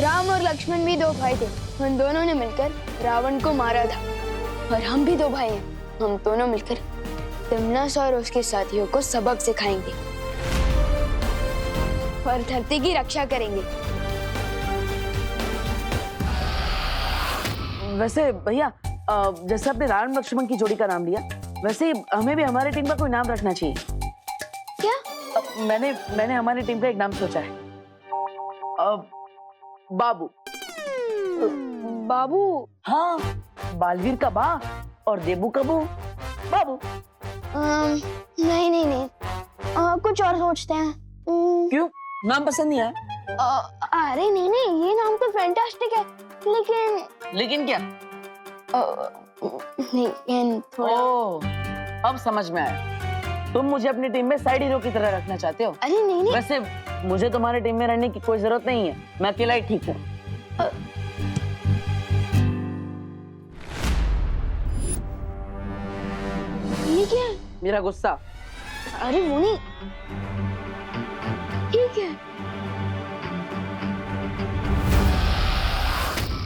राम और लक्ष्मण भी दो भाई थे। उन दोनों ने मिलकर रावण को मारा था। और हम भी दो भाई हैं। हम दोनों मिलकर तिमनास और उसके साथियों को सबक सिखाएंगे और धरती की रक्षा करेंगे। वैसे भैया, जैसे आपने राम लक्ष्मण की जोड़ी का नाम लिया, वैसे हमें भी हमारी टीम का कोई नाम रखना चाहिए। क्या? मैंने हमारी टीम का एक नाम सोचा है। बाबू। बाबू? हाँ, बालवीर का बा और देबू का बू, बाबू। नहीं नहीं नहीं, कुछ और सोचते हैं। क्यों, नाम पसंद नहीं आया? अरे नहीं नहीं, ये नाम तो फैंटास्टिक है, लेकिन क्या? लेकिन थोड़ा। ओह, अब समझ में आया। तुम मुझे अपनी टीम में साइड हीरो की तरह रखना चाहते हो? अरे नहीं नहीं। वैसे मुझे तुम्हारी टीम में रहने की कोई जरूरत नहीं है, मैं अकेला ही ठीक हूँ। ये क्या है? मेरा गुस्सा। अरे वो नहीं, ये क्या है?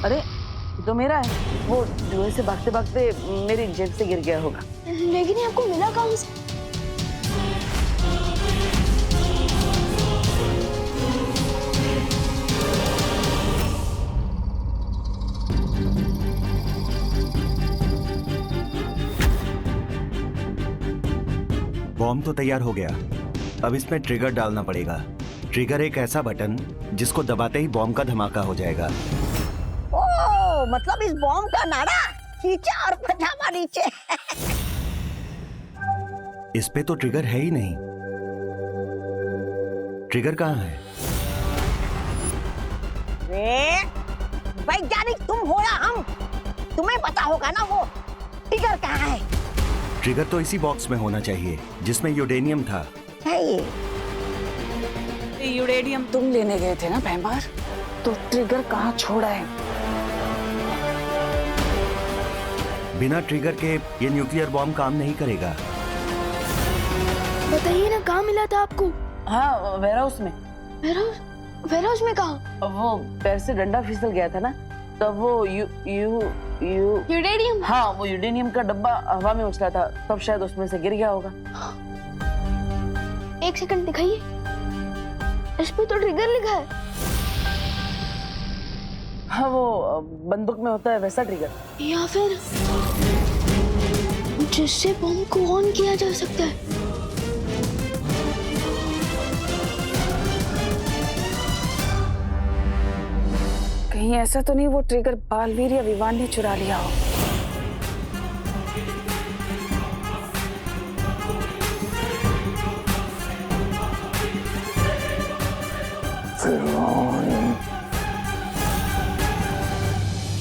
अरे ये तो मेरा है, वो जुए से भागते भागते मेरी जेब से गिर गया होगा। लेकिन ये आपको मिला कहाँ से? बॉम्ब तो तैयार हो गया, अब इसमें ट्रिगर डालना पड़ेगा। ट्रिगर एक ऐसा बटन जिसको दबाते ही बॉम्ब का धमाका हो जाएगा। ओह, मतलब इस बॉम्ब का नारा खींचा और पजामा नीचे। इस पे तो ट्रिगर है ही नहीं। ट्रिगर कहाँ है? वैज्ञानिक तुम हो या हम, तुम्हें पता होगा ना वो ट्रिगर कहाँ है। ट्रिगर तो इसी बॉक्स में होना चाहिए जिसमें यूरेनियम था। है ये? यूरेनियम तुम लेने गए थे ना भैंबार, तो ट्रिगर कहाँ छोड़ा है? बिना ट्रिगर के ये न्यूक्लियर बॉम्ब काम नहीं करेगा। बताइए ना, कहाँ मिला था आपको? हाँ, वेयरहाउस में। वेयरहाउस में कहाँ? वो पैर से डंडा फिसल गया था ना, तब वो यूरेनियम? हाँ, वो यूरेनियम का डब्बा हवा में उछला था, तब शायद उसमें से गिर गया होगा। एक सेकंड दिखाइए, इस पे तो ट्रिगर लिखा है। हाँ, वो बंदूक में होता है वैसा ट्रिगर। या फिर जिससे बम को ऑन किया जा सकता है। कहीं ऐसा तो नहीं वो ट्रिगर बालवीर या विवान ने चुरा लिया हो?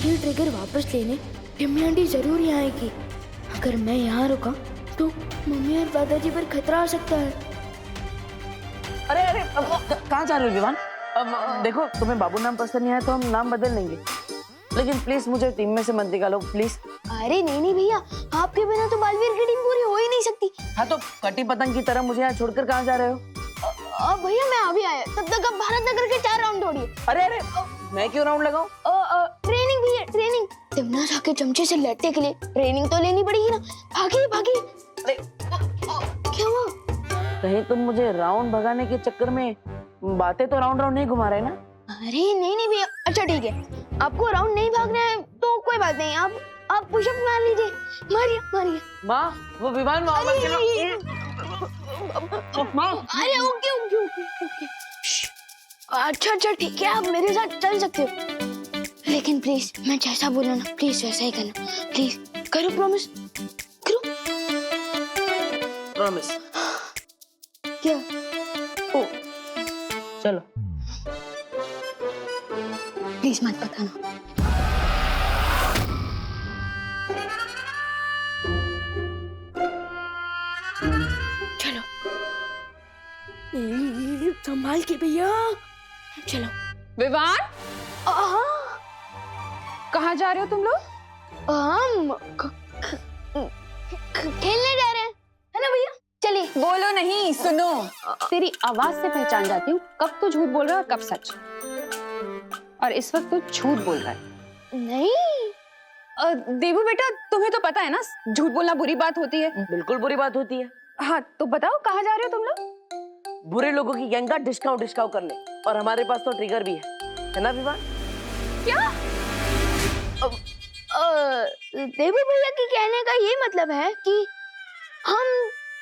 ये ट्रिगर वापस लेने टिम्मी आंटी जरूर यहाँ आएगी। अगर मैं यहाँ रुका तो मम्मी और दादाजी पर खतरा आ सकता है। अरे अरे, कहाँ जा रहे हो विवान? अब देखो, तुम्हें बाबू नाम पसंद नहीं आया तो हम नाम बदल लेंगे, लेकिन प्लीज मुझे टीम में से मत निकालो प्लीज। अरे नहीं नहीं भैया, आपके बिना तो बालवीर की टीम पूरी हो ही नहीं सकती। हाँ, तो कटी पतंग की तरह मुझे यहाँ छोड़कर कहाँ जा रहे हो? भैया मैं अभी आया, तब तक आप भारत नगर के 4 राउंड दौड़िए। अरे अरे, मैं क्यों राउंड लगाऊं? ट्रेनिंग भैया, ट्रेनिंग। तिमनास आके चमचे से लड़ने के लिए ट्रेनिंग तो लेनी पड़ेगी ना। भागिए भागिए। अरे, क्या हुआ? कहीं तुम मुझे राउंड भगाने के चक्कर में बातें तो राउंड राउंड नहीं घुमा रहे ना? अरे नहीं नहीं भैया, अच्छा ठीक है, आपको राउंड नहीं भागना है तो कोई बात नहीं, आप पुशअप मार लीजिए। मारिए मारिए। माँ, वो विमान माँ। अरे ओके ओके ओके ओके। अच्छा अच्छा ठीक है, आप मेरे साथ चल सकते हो, लेकिन प्लीज मैं जैसा बोला ना, प्लीज वैसा ही करना। प्लीज करो, प्रॉमिस करो। प्रॉमिस। क्या? ओ, चलो। प्लीज मत बताना। चलो संभाल के भैया, चलो। विवान, कहाँ जा रहे हो तुम लोग? हम खेलने जा रहे हैं, है ना भैया? चलिए। बोलो नहीं, सुनो। तेरी आवाज से पहचान जाती हूँ कब तू झूठ बोल रहा है और कब सच। और इस वक्त तू झूठ बोल रहा है। नहीं, देवू बेटा, तुम्हें तो पता है ना झूठ बोलना बुरी बात होती है। बिल्कुल बुरी बात होती है। हाँ, तो बताओ कहाँ जा रहे हो तुम लोग? बुरे लोगों की गैंग का डिस्काउंट करने, और हमारे पास तो ट्रिगर भी है ना विवान? क्या? देवी भैया के कहने का ये मतलब है कि हम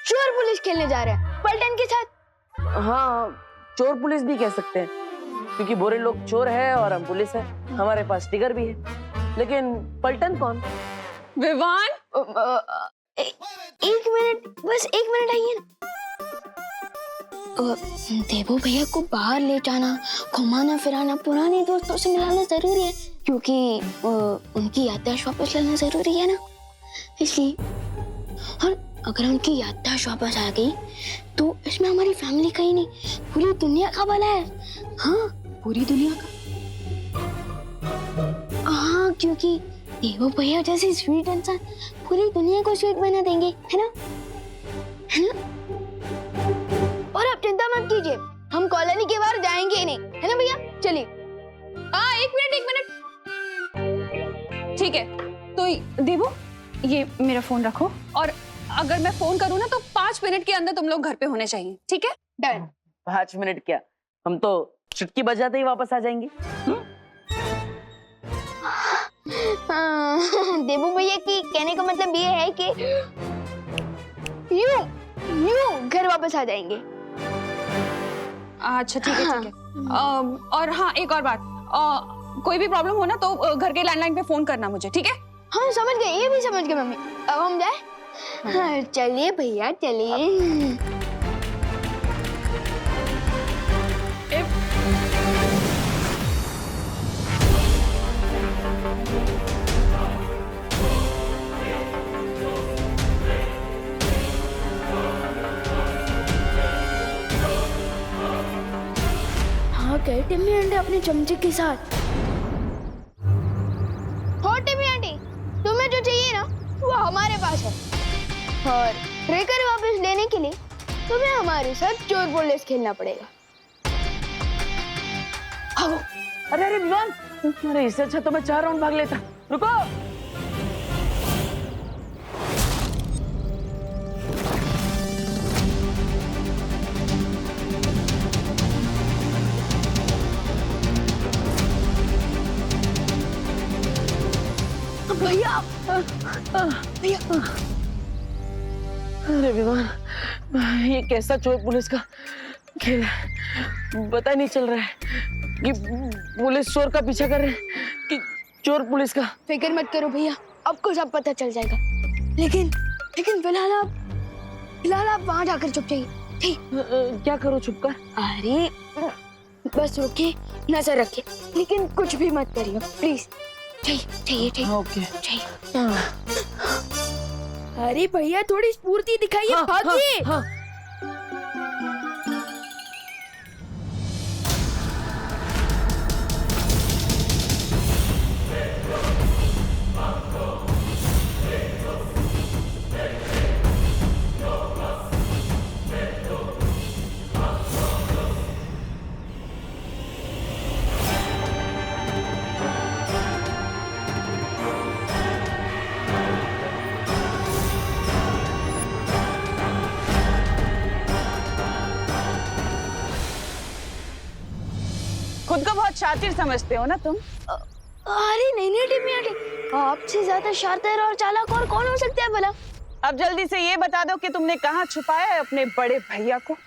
चोर पुलिस खेलने जा रहे हैं पलटन के साथ। हाँ, चोर पुलिस भी कह सकते हैं, क्योंकि बुरे लोग चोर है और हम पुलिस है। हमारे पास ट्रिगर भी है, लेकिन पलटन कौन? विवान, एक मिनट, बस एक मिनट आइए ना। देवू भैया को बाहर ले जाना, घुमाना फिराना, पुराने दोस्तों से मिलाना जरूरी है, क्योंकि उनकी याददाश्त वापस लाना जरूरी है ना, इसलिए। और अगर उनकी याददाश्त वापस आ गई तो इसमें हमारी फैमिली का ही नहीं, पूरी दुनिया का भला है। हाँ, पूरी दुनिया का। हाँ, क्योंकि देवू भैया जैसे स्वीट इंसान पूरी दुनिया को स्वीट बना देंगे, है ना? है ना? और आप चिंता मत कीजिए, हम कॉलोनी के बाहर जाएंगे ही नहीं, है ना भैया? चलिए। एक मिनट। ठीक है, तो देवू, ये मेरा फोन रखो, और अगर मैं फोन करूँ ना तो 5 मिनट के अंदर तुम लोग घर पे होने चाहिए, ठीक है? डन। 5 मिनट क्या, हम तो चुटकी बजाते ही वापस आ जाएंगे। देवू भैया की कहने का मतलब ये है कि यूं घर वापस आ जाएंगे। अच्छा, ठीक है। और हाँ, एक और बात, कोई भी प्रॉब्लम हो ना तो घर के लैंडलाइन पे फोन करना मुझे, ठीक है? हाँ, समझ गए, ये भी समझ गए मम्मी। अब हम जाए? हाँ, चलिए भैया, चलिए। हाँ, गए टिम्मी आंटी अपने चमचे के साथ। हो टिम्मी आंटी, तुम्हें जो चाहिए ना वो हमारे पास है, और ट्रिगर वापस लेने के लिए तुम्हें हमारे साथ चोर पुलिस खेलना पड़ेगा। आओ। अरे विवान, अरे इससे अच्छा तो मैं 4 राउंड भाग लेता। रुको। भैया, भैया, अरे विवान, ये कैसा चोर पुलिस का खेल है, पता ही नहीं चल रहा है कि पुलिस चोर का पीछा कर रहे हैं कि चोर पुलिस का। फिक्र मत करो भैया, आपको सब पता चल जाएगा। लेकिन फिलहाल आप वहां जाकर चुप जाइए, ठीक? क्या करो छुप कर? अरे बस रुके, नजर रखे, लेकिन कुछ भी मत करिए प्लीज। चाहिए। ओके। चाहिए। अरे भैया, थोड़ी स्फूर्ति दिखाइए, भागिए। हाँ। खुद को बहुत शातिर समझते हो ना तुम? अरे नहीं टिम्मी आंटी, आपसे ज्यादा शातिर और चालाक और कौन हो सकता है भला? अब जल्दी से ये बता दो कि तुमने कहाँ छुपाया है अपने बड़े भैया को?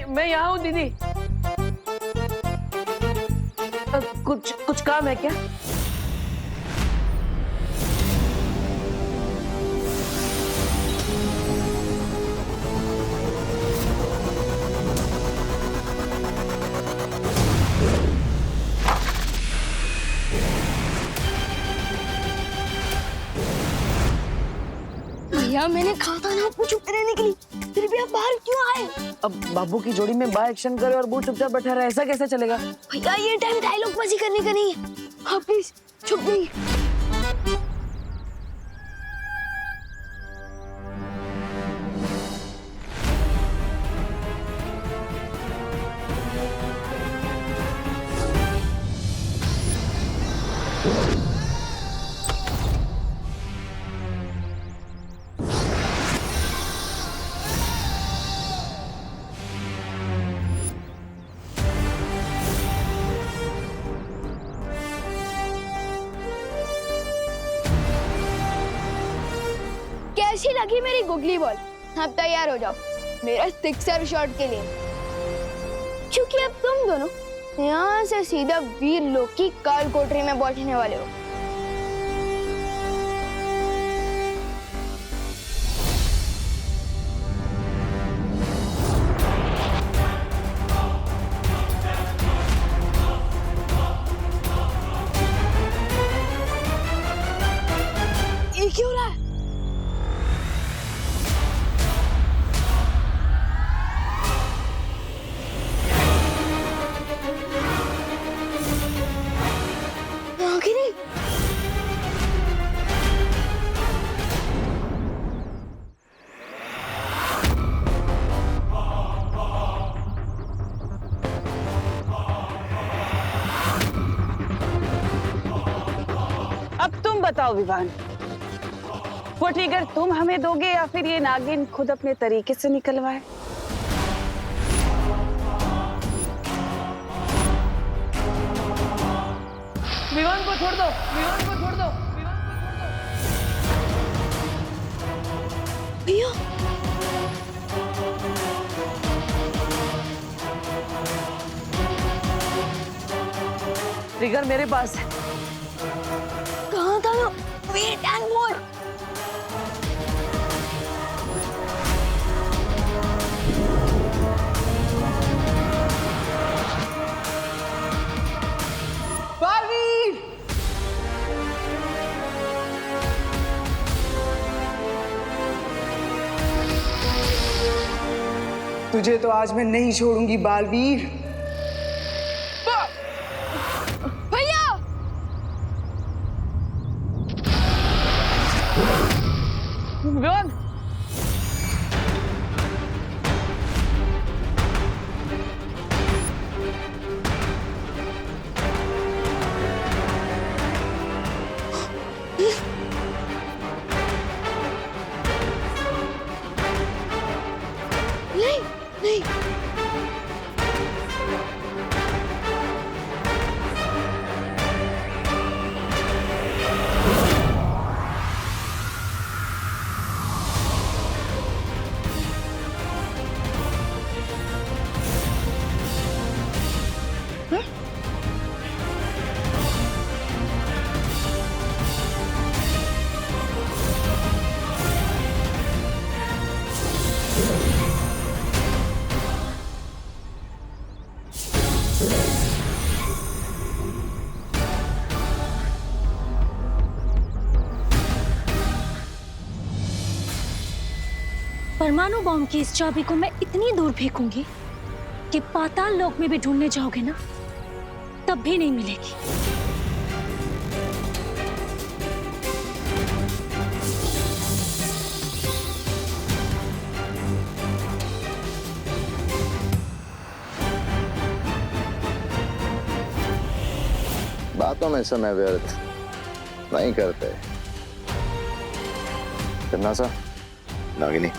मैं यहाँ हूँ दीदी। कुछ काम है क्या? भैया, मैंने कहा था ना आपको चुप रहने के लिए, फिर भी आप बाहर क्यों आए? अब बाबू की जोड़ी में बा एक्शन करे और वो चुपचाप बैठा रहा, ऐसा कैसे चलेगा? भैया, ये टाइम डायलॉग बाजी करने का नहीं है। हाँ प्लीज चुप नहीं। कैसी लगी मेरी गुगली बॉल? अब तैयार हो जाओ मेरा सिक्सर शॉट के लिए, क्योंकि अब तुम दोनों यहाँ से सीधा वीर लोक की काल कोठरी में बैठने वाले हो। ये क्यों रहा है? रागिनी, अब तुम बताओ विवान, वो ट्रिगर तुम हमें दोगे या फिर ये नागिन खुद अपने तरीके से निकलवाए? विवान को छोड़ दो, विवान को छोड़ दो। भैया ट्रिगर मेरे पास है। कहाँ था वो? Wait and more. बालवीर! तुझे तो आज मैं नहीं छोड़ूंगी बालवीर। भैया विवान! नहीं नहीं, परमाणु बॉम्ब की इस चाबी को मैं इतनी दूर फेंकूंगी कि पाताल लोक में भी ढूंढने जाओगे ना, तब भी नहीं मिलेगी। बातों में समय व्यर्थ नहीं करते। करना सा नागिनी,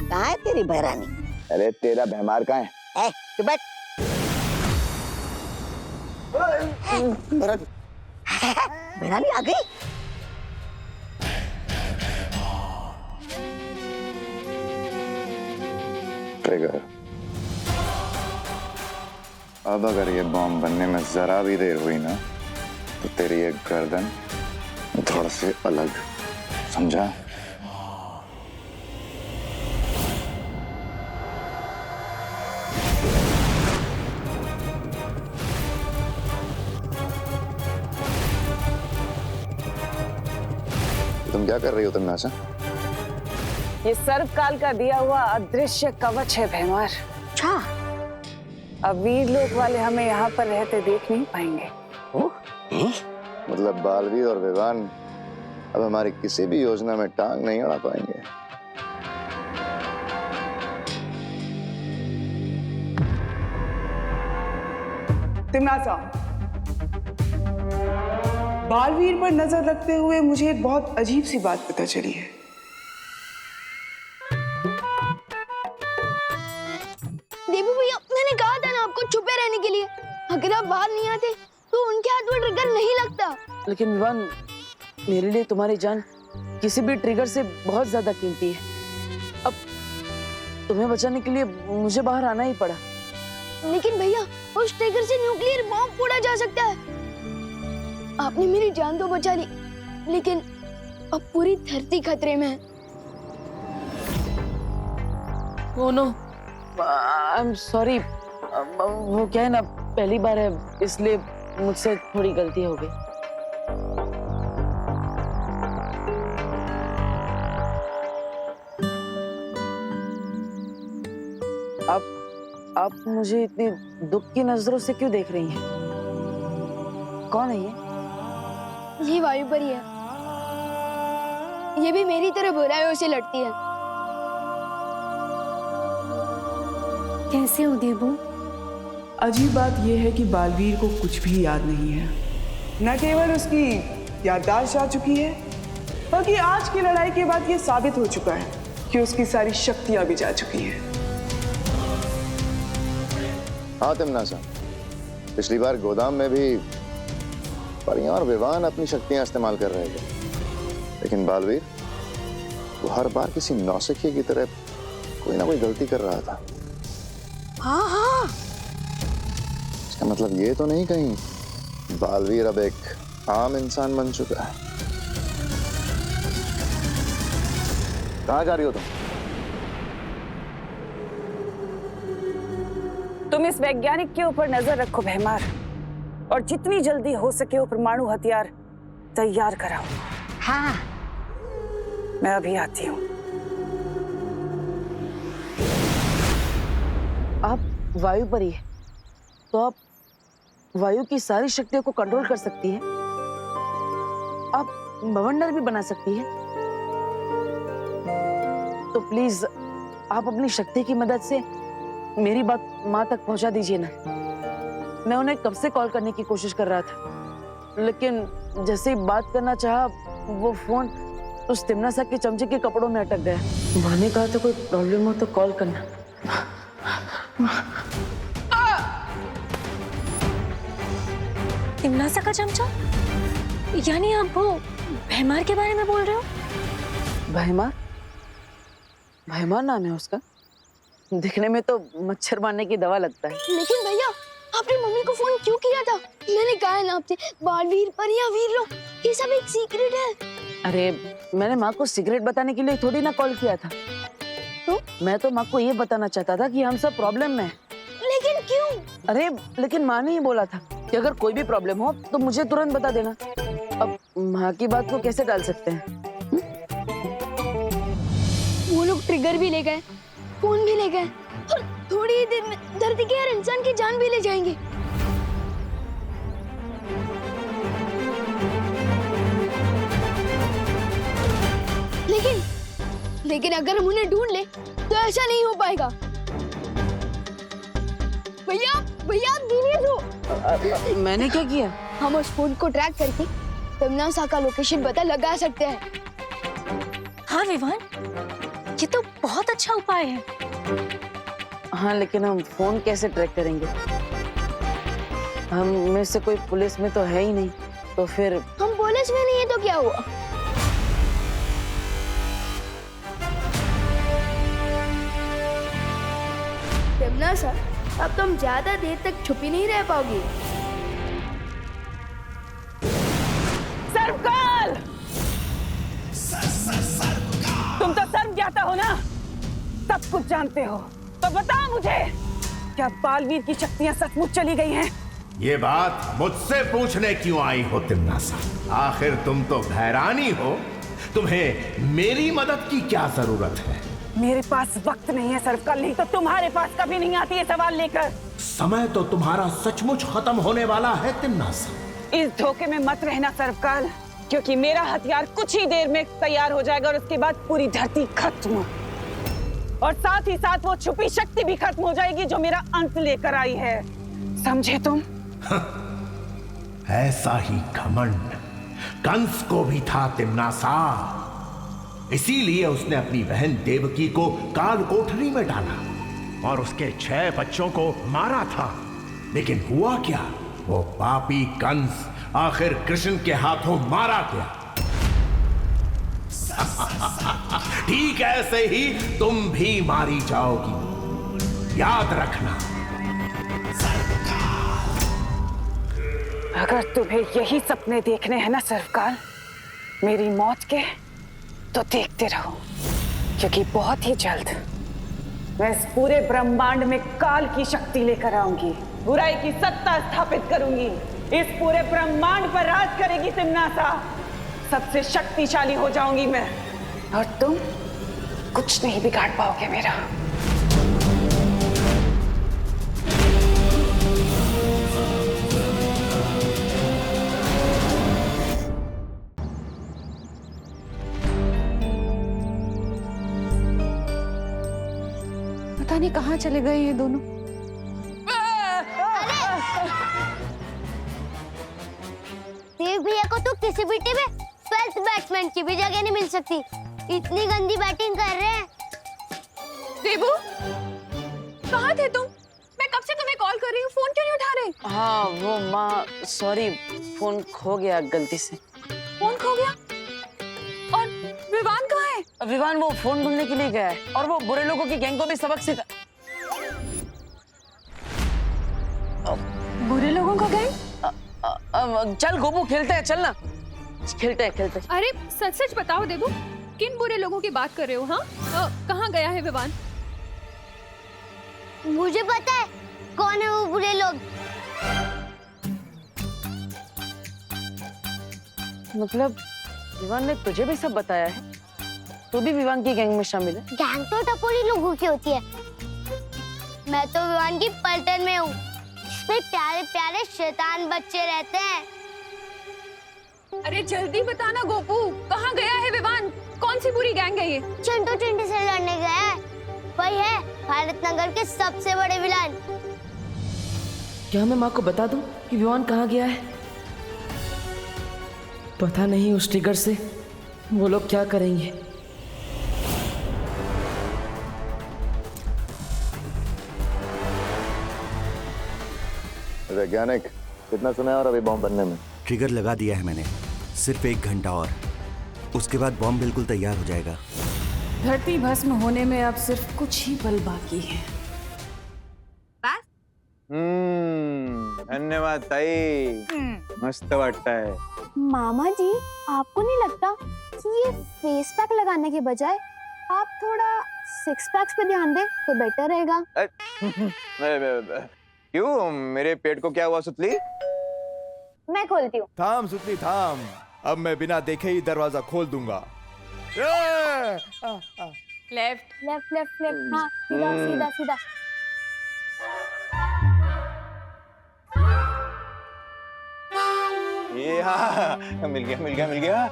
कहाँ है तेरी बहरानी? अरे तेरा भैमार कहाँ है? तू बैठ। बहरानी आ गई? ट्रिगर, अब अगर ये बॉम्ब बनने में जरा भी देर हुई ना तो तेरी एक गर्दन धड़ से अलग, समझा? तुम क्या कर रही हो तन्नासा? ये सर्वकाल का दिया हुआ अदृश्य कवच है भैमार। अच्छा, अब वीर लोक वाले हमें यहाँ पर रहते देख नहीं पाएंगे। मतलब बालवीर और विवान अब हमारी किसी भी योजना में टांग नहीं अड़ा पाएंगे। तिमनासा, बालवीर पर नजर रखते हुए मुझे एक बहुत अजीब सी बात पता चली है। देबू भैया, मैंने कहा था ना आपको छुपे रहने के लिए। अगर आप बाहर नहीं आते तो उनके हाथ में ट्रिगर नहीं लगता। लेकिन विवान, मेरे लिए तुम्हारी जान किसी भी ट्रिगर से बहुत ज्यादा कीमती है। अब तुम्हें बचाने के लिए मुझे बाहर आना ही पड़ा। लेकिन भैया, उस ट्रिगर से न्यूक्लियर बॉम्ब फोड़ा जा सकता है। आपने मेरी जान तो बचा ली, लेकिन अब पूरी धरती खतरे में है। Oh no, I am sorry. वो क्या है ना, पहली बार है इसलिए मुझसे थोड़ी गलती हो गई। आप मुझे इतनी दुख की नजरों से क्यों देख रही हैं? कौन है ये? ये वायु परी है। ये भी मेरी तरह बुराइयों से लड़ती है। कैसे हो देबू? अजीब बात यह है कि बालवीर को कुछ भी याद नहीं है। न केवल उसकी याददाश्त जा चुकी है, बल्कि आज की लड़ाई के बाद यह साबित हो चुका है कि उसकी सारी शक्तियां भी जा चुकी हैं। हाँ तिमनासा, पिछली बार गोदाम में भी परियां और विवान अपनी शक्तियां इस्तेमाल कर रहे थे, लेकिन बालवीर वो हर बार किसी नौसिखिए की तरह कोई ना कोई गलती कर रहा था। हाँ, इसका मतलब ये तो नहीं कहीं बालवीर अब एक आम इंसान बन चुका है। कहाँ जा रही हो तुम? तुम इस वैज्ञानिक के ऊपर नजर रखो भैमार, और जितनी जल्दी हो सके वो परमाणु हथियार तैयार कराओ। हाँ। मैं अभी आती हूँ। आप वायु परी है, तो आप वायु की सारी शक्तियों को कंट्रोल कर सकती है। आप बवंडर भी बना सकती है। तो प्लीज आप अपनी शक्ति की मदद से मेरी बात माँ तक पहुंचा दीजिए ना। मैं उन्हें कब से कॉल करने की कोशिश कर रहा था, लेकिन जैसे ही बात करना चाहा वो फोन उस तिमनासा के चमचे के कपड़ों में अटक गया। माँ ने कहा था कोई प्रॉब्लम हो तो कॉल करना। तिमनासा का चमचा? यानी आप वो भैमार के बारे में बोल रहे हो? भैमार? भैमार नाम है उसका? दिखने में तो मच्छर मारने की दवा लगता है। लेकिन भैया, आपने मम्मी को फोन क्यों किया था? मैंने कहा है ना आपसे, बालवीर परियां वीर लोग, ये सब एक सीक्रेट है। अरे मैंने माँ को सिगरेट बताने के लिए थोड़ी ना कॉल किया था। तो मैं तो माँ को ये बताना चाहता था कि हम सब प्रॉब्लम में हैं। लेकिन क्यों? अरे लेकिन माँ ने ही बोला था कि अगर कोई भी प्रॉब्लम हो तो मुझे तुरंत बता देना। अब माँ की बात को कैसे टाल सकते हैं? वो लोग ट्रिगर भी ले गए, फोन भी ले गए, और थोड़ी ही देर में धरती के हर इंसान की जान भी ले जाएंगे। लेकिन अगर हम उन्हें ढूंढ ले तो ऐसा नहीं हो पाएगा। भैया भैया सीरियस हो। मैंने क्या किया? हम उस फोन को ट्रैक करके तिमनासा का लोकेशन पता लगा सकते हैं। हाँ विवान, ये तो बहुत अच्छा उपाय है। हाँ लेकिन हम फोन कैसे ट्रैक करेंगे? हम में से कोई पुलिस में तो है ही नहीं, तो फिर हम पुलिस में नहीं है तो क्या हुआ? तिमनासा, अब तुम ज्यादा देर तक छुपी नहीं रह पाओगी। सर्वकाल! तुम तो सर्व ज्ञाता हो ना, सब कुछ जानते हो, तो बताओ मुझे, क्या बालवीर की शक्तियां सचमुच चली गई हैं? ये बात मुझसे पूछने क्यों आई हो तिमनासा? आखिर तुम तो भैरानी हो, तुम्हें मेरी मदद की क्या जरूरत है? मेरे पास वक्त नहीं है सर्वकाल, नहीं तो तुम्हारे पास कभी नहीं आती है सवाल लेकर। समय तो तुम्हारा सचमुच खत्म होने वाला है तिमनासा। इस धोखे में मत रहना सर्वकाल, क्योंकि मेरा हथियार कुछ ही देर में तैयार हो जाएगा और उसके बाद पूरी धरती खत्म, और साथ ही साथ वो छुपी शक्ति भी खत्म हो जाएगी जो मेरा अंत लेकर आई है। समझे तुम? ऐसा ही घमंड कंस को भी था तिम्नासा। इसीलिए उसने अपनी बहन देवकी को काल कोठरी में डाला और उसके 6 बच्चों को मारा था। लेकिन हुआ क्या, वो पापी कंस आखिर कृष्ण के हाथों मारा गया। ठीक ऐसे ही तुम भी मारी जाओगी, याद रखना। अगर तुम्हें यही सपने देखने हैं ना सर्वकाल, मेरी मौत के, तो देखते रहो, क्योंकि बहुत ही जल्द मैं इस पूरे ब्रह्मांड में काल की शक्ति लेकर आऊंगी, बुराई की सत्ता स्थापित करूंगी, इस पूरे ब्रह्मांड पर राज करेगी तिम्नासा। सबसे शक्तिशाली हो जाऊंगी मैं, और तुम कुछ नहीं बिगाड़ पाओगे मेरा। पता नहीं कहाँ चले गए ये दोनों। देव भैया को तो किसी भी टीम में 12th बैट्समैन की भी जगह नहीं मिल सकती, इतनी गंदी बैटिंग कर रहे हैं। देबू, कहाँ थे तुम? मैं कब से तुम्हें कॉल कर रही हूँ, फोन क्यों नहीं उठा रहे? हाँ वो माँ, सॉरी, फोन खो गया गलती से। फोन खो गया? और विवान कहाँ है? विवान वो फोन ढूंढने के लिए गया है, और वो बुरे लोगों की गैंग को भी सबक सिखा। बुरे लोगों का गैंग? चल गोपू, खेलते हैं, चल ना, खेलते हैं। अरे सच सच बताओ देबू, किन बुरे लोगों की बात कर रहे हो? हाँ, कहाँ गया है विवान? मुझे पता है कौन है वो बुरे लोग। मतलब विवान ने तुझे भी सब बताया है? तू भी विवान की गैंग में शामिल है? गैंग तो टपोरी लोगों की होती है, मैं तो विवान की पलटन में हूँ, इसमें प्यारे प्यारे शैतान बच्चे रहते हैं। अरे जल्दी बताना गोपू, कहाँ गया है विवान? कौन सी बुरी गैंग है ये? चिंटू चिंटी से लड़ने गया है, वही है भारत नगर के सबसे बड़े विलान। क्या मैं माँ को बता दूं कि विवान कहाँ गया है? पता नहीं उस ट्रिगर से वो लोग क्या करेंगे। वैज्ञानिक, कितना समय है और अभी बॉम्ब बनने में? ट्रिगर लगा दिया है मैंने, सिर्फ 1 घंटा और, उसके बाद बॉम्ब बिल्कुल तैयार हो जाएगा। धरती भस्म होने में अब सिर्फ कुछ ही पल बाकी है। धन्यवाद ताई, मस्त वाटतंय। मामा जी, आपको नहीं लगता कि ये फेस पैक लगाने के बजाय आप थोड़ा 6 पैक्स पे ध्यान दें तो बेटर रहेगा? क्यों, मेरे पेट को क्या हुआ सुतली? मैं खोलती हूँ। थाम सुतली थाम, अब मैं बिना देखे ही दरवाजा खोल दूंगा। लेफ्ट लेफ्ट लेफ्ट लेफ्ट, हाँ सीधा सीधा सीधा। ये हाँ, मिल गया मिल गया मिल गया।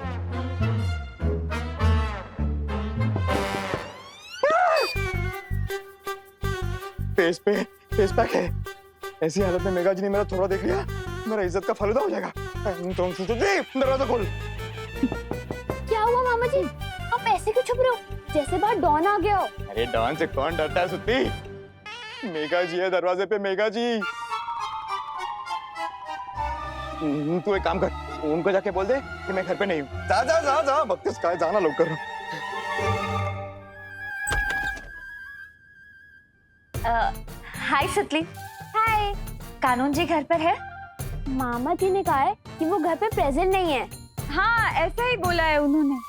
फेस पैक है। ऐसी हालत में मेघा जी ने मेरा थोड़ा देख लिया, मेरा इज्जत का फालूदा हो जाएगा। दरवाजा खोल। क्या हुआ मामा जी, आप ऐसे क्यों छुप रहे हो, जैसे बाहर डॉन आ गया हो? अरे डॉन से कौन डरता है सुत्ती? मेघा जी है दरवाजे पे, मेघा जी। तू एक काम कर, उनको जाके बोल दे कि मैं घर पे नहीं हूँ। जा जा जा जा, बत्तीस का जाना लोग कर। हाय सुतली। हाय। कानून जी घर पर है? मामा जी ने कहा है कि वो घर पे प्रेजेंट नहीं है। हाँ, ऐसा ही बोला है उन्होंने।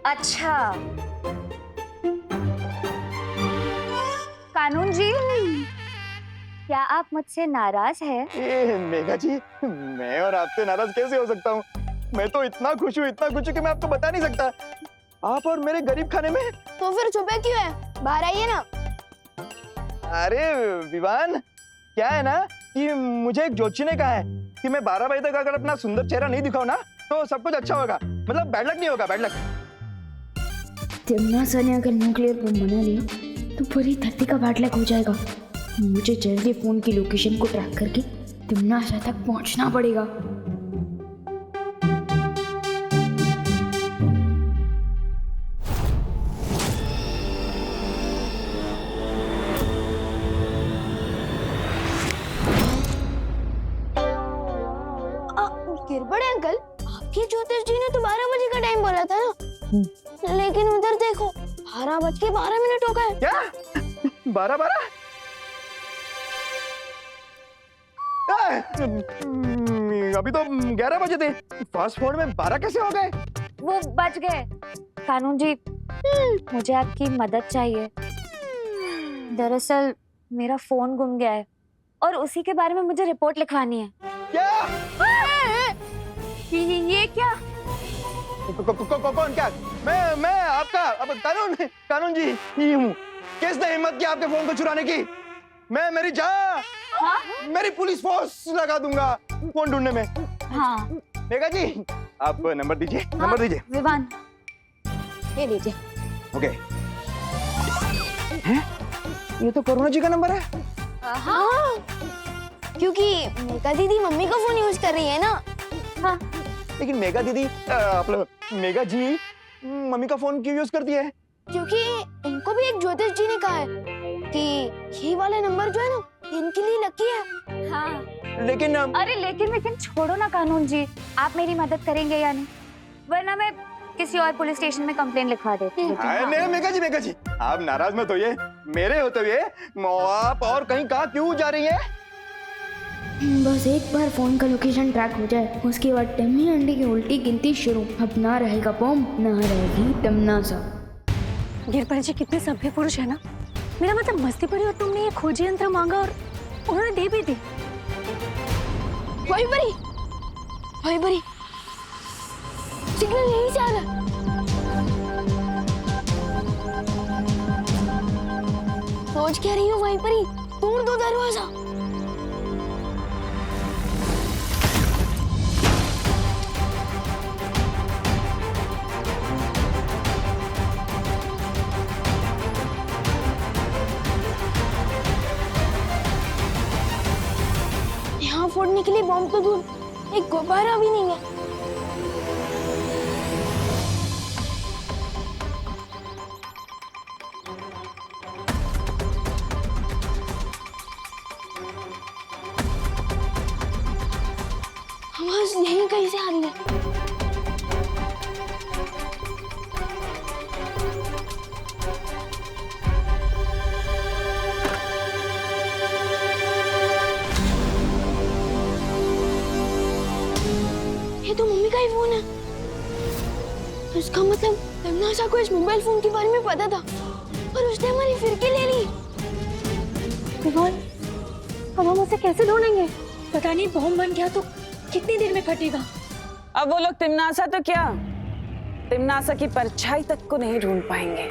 अच्छा, कानून जी, क्या आप मुझसे नाराज हैं? मेघा जी, मैं और आपसे नाराज कैसे हो सकता हूँ? मैं तो इतना खुश हूँ कि मैं आपको बता नहीं सकता। आप और मेरे गरीब खाने में। तो फिर छुपे क्यों है, बाहर आइए ना। अरे विवान, क्या है ना कि मुझे एक ज्योतिषी ने कहा है कि मैं 12 बजे तक अगर अपना सुंदर चेहरा नहीं दिखाऊं ना तो सब कुछ अच्छा होगा, मतलब बैड लक नहीं होगा, बैड लक। तिम्नासा ने अगर न्यूक्लियर बम बना लिया तो पूरी धरती का बैड लक हो जाएगा। मुझे जल्दी फोन की लोकेशन को ट्रैक करके तिमनाशा तक पहुंचना पड़ेगा। गिरबड़े अंकल, आपके ज्योतिष जी ने तो 12 बजे का टाइम बोला था ना, लेकिन उधर देखो 12:12 हो गए। क्या 12? अभी तो 11 बजे थे, फास्ट फॉरवर्ड में 12 कैसे हो गए? वो बच गए। कानून जी, मुझे आपकी मदद चाहिए। दरअसल मेरा फोन गुम गया है और उसी के बारे में मुझे रिपोर्ट लिखवानी है। क्या? ये क्या? कौन? क्या? मैं आपका अब कानून जी ही हूँ। किसने हिम्मत की आपके फोन को चुराने की? मैं मेरी जान, मेरी पुलिस फोर्स लगा दूंगा फोन ढूंढने में। हाँ। मेघा जी, आप नंबर दीजिए। नंबर दीजिए। विवान, ये लीजिए। ओके। ये तो करुणा जी का नंबर है। हाँ, क्योंकि मेघा दीदी मम्मी का फोन यूज कर रही है ना। हाँ। लेकिन मेघा दीदी मेघा जी मम्मी का फोन क्यों यूज करती है? क्योंकि इनको भी एक ज्योतिष जी ने कहा है कि ये वाला नंबर जो है ना इनके लिए लकी है। हाँ। लेकिन अरे लेकिन छोड़ो ना कानून जी, आप मेरी मदद करेंगे या नहीं? वरना मैं किसी और पुलिस स्टेशन में कंप्लेन लिखवा देती हूँ। नहीं मेघा जी आप नाराज मत होइए। मेरे होते हुए आप और कहीं कहाँ क्यों जा रही है? बस एक बार फोन का लोकेशन ट्रैक हो जाए, उसके बाद टिम्मी अंडे की उल्टी गिनती शुरू। अब ना रहेगा बॉम्ब, ना रहेगी तमन्नासा। गिरपर जी कितने सभ्य पुरुष है ना। मेरा मतलब मस्ती पड़ी और तुमने ये खोजी यंत्र मांगा और उन्होंने दे भी दी। वही बरी सिग्नल यहीं से आ रहा। सोच क्या रही हो वहीं परी? तोड़ दो दरवाजा। यहाँ फोड़ने के लिए बॉम्ब तो दूर, एक गुब्बारा भी नहीं है। आवाज यहीं कहीं से आ रही है। ये तो मम्मी का ही फोन है। इसका मतलब तमन्नासा को इस मोबाइल फोन के बारे में पता था और उसने हमारी फिरकी ले ली। अब हम उसे कैसे ढूंढेंगे? पता नहीं, बॉम्ब बन गया तो कितनी देर में फटेगा। अब वो लोग तिमनासा तो क्या, तिमनासा की परछाई तक को नहीं ढूंढ पाएंगे।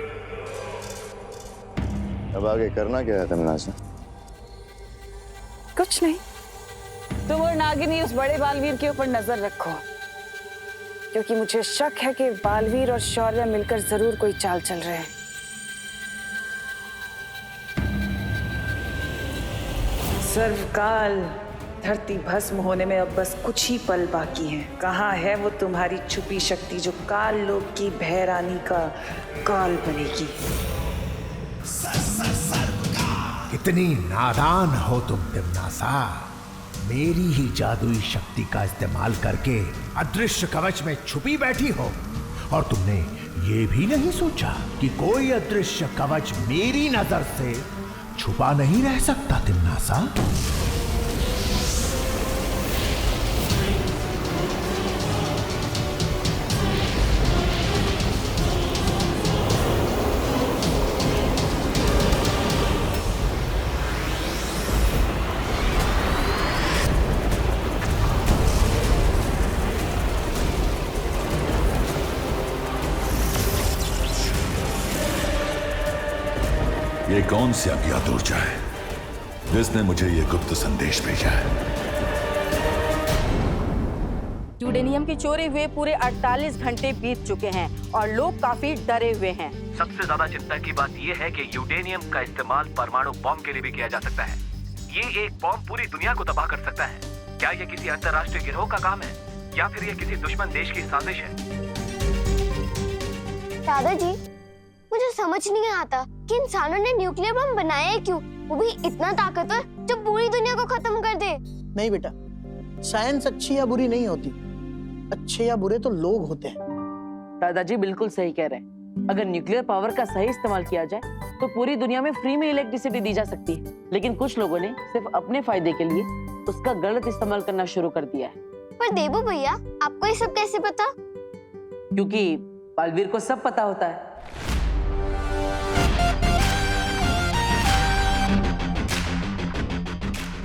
अब आगे करना क्या है तमन्नासा? कुछ नहीं, तुम और नागिनी उस बड़े बालवीर के ऊपर नजर रखो, क्योंकि मुझे शक है कि बालवीर और शौर्य मिलकर जरूर कोई चाल चल रहे हैं। सर्वकाल, धरती भस्म होने में अब बस कुछ ही पल बाकी हैं। कहाँ है वो तुम्हारी छुपी शक्ति जो काल लोक की भैरानी का काल बनेगी? कितनी नादान हो तुम तिमनासा। मेरी ही जादुई शक्ति का इस्तेमाल करके अदृश्य कवच में छुपी बैठी हो और तुमने ये भी नहीं सोचा कि कोई अदृश्य कवच मेरी नजर से छुपा नहीं रह सकता तिमनासा। ये कौन सी अज्ञात ऊर्जा है जिसने मुझे ये गुप्त संदेश भेजा है? यूरेनियम की चोरी हुए पूरे 48 घंटे बीत चुके हैं और लोग काफी डरे हुए हैं। सबसे ज्यादा चिंता की बात यह है कि यूरेनियम का इस्तेमाल परमाणु बॉम्ब के लिए भी किया जा सकता है। ये एक बॉम्ब पूरी दुनिया को तबाह कर सकता है। क्या ये किसी अंतर्राष्ट्रीय गिरोह का काम है या फिर ये किसी दुश्मन देश की साजिश है? दादाजी, मुझे समझ नहीं आता कि इंसानों ने न्यूक्लियर बम बनाया क्यों, वो भी इतना ताकतवर जो पूरी दुनिया को खत्म कर दे। नहीं बेटा, साइंस अच्छी या बुरी नहीं होती, अच्छे या बुरे तो लोग होते हैं। दादाजी बिल्कुल सही कह रहे हैं। अगर न्यूक्लियर पावर का सही इस्तेमाल किया जाए तो पूरी दुनिया में फ्री में इलेक्ट्रिसिटी दी जा सकती है, लेकिन कुछ लोगों ने सिर्फ अपने फायदे के लिए उसका गलत इस्तेमाल करना शुरू कर दिया है। पर देबू भैया, आपको ये सब कैसे पता? क्योंकि बालवीर को सब पता होता है।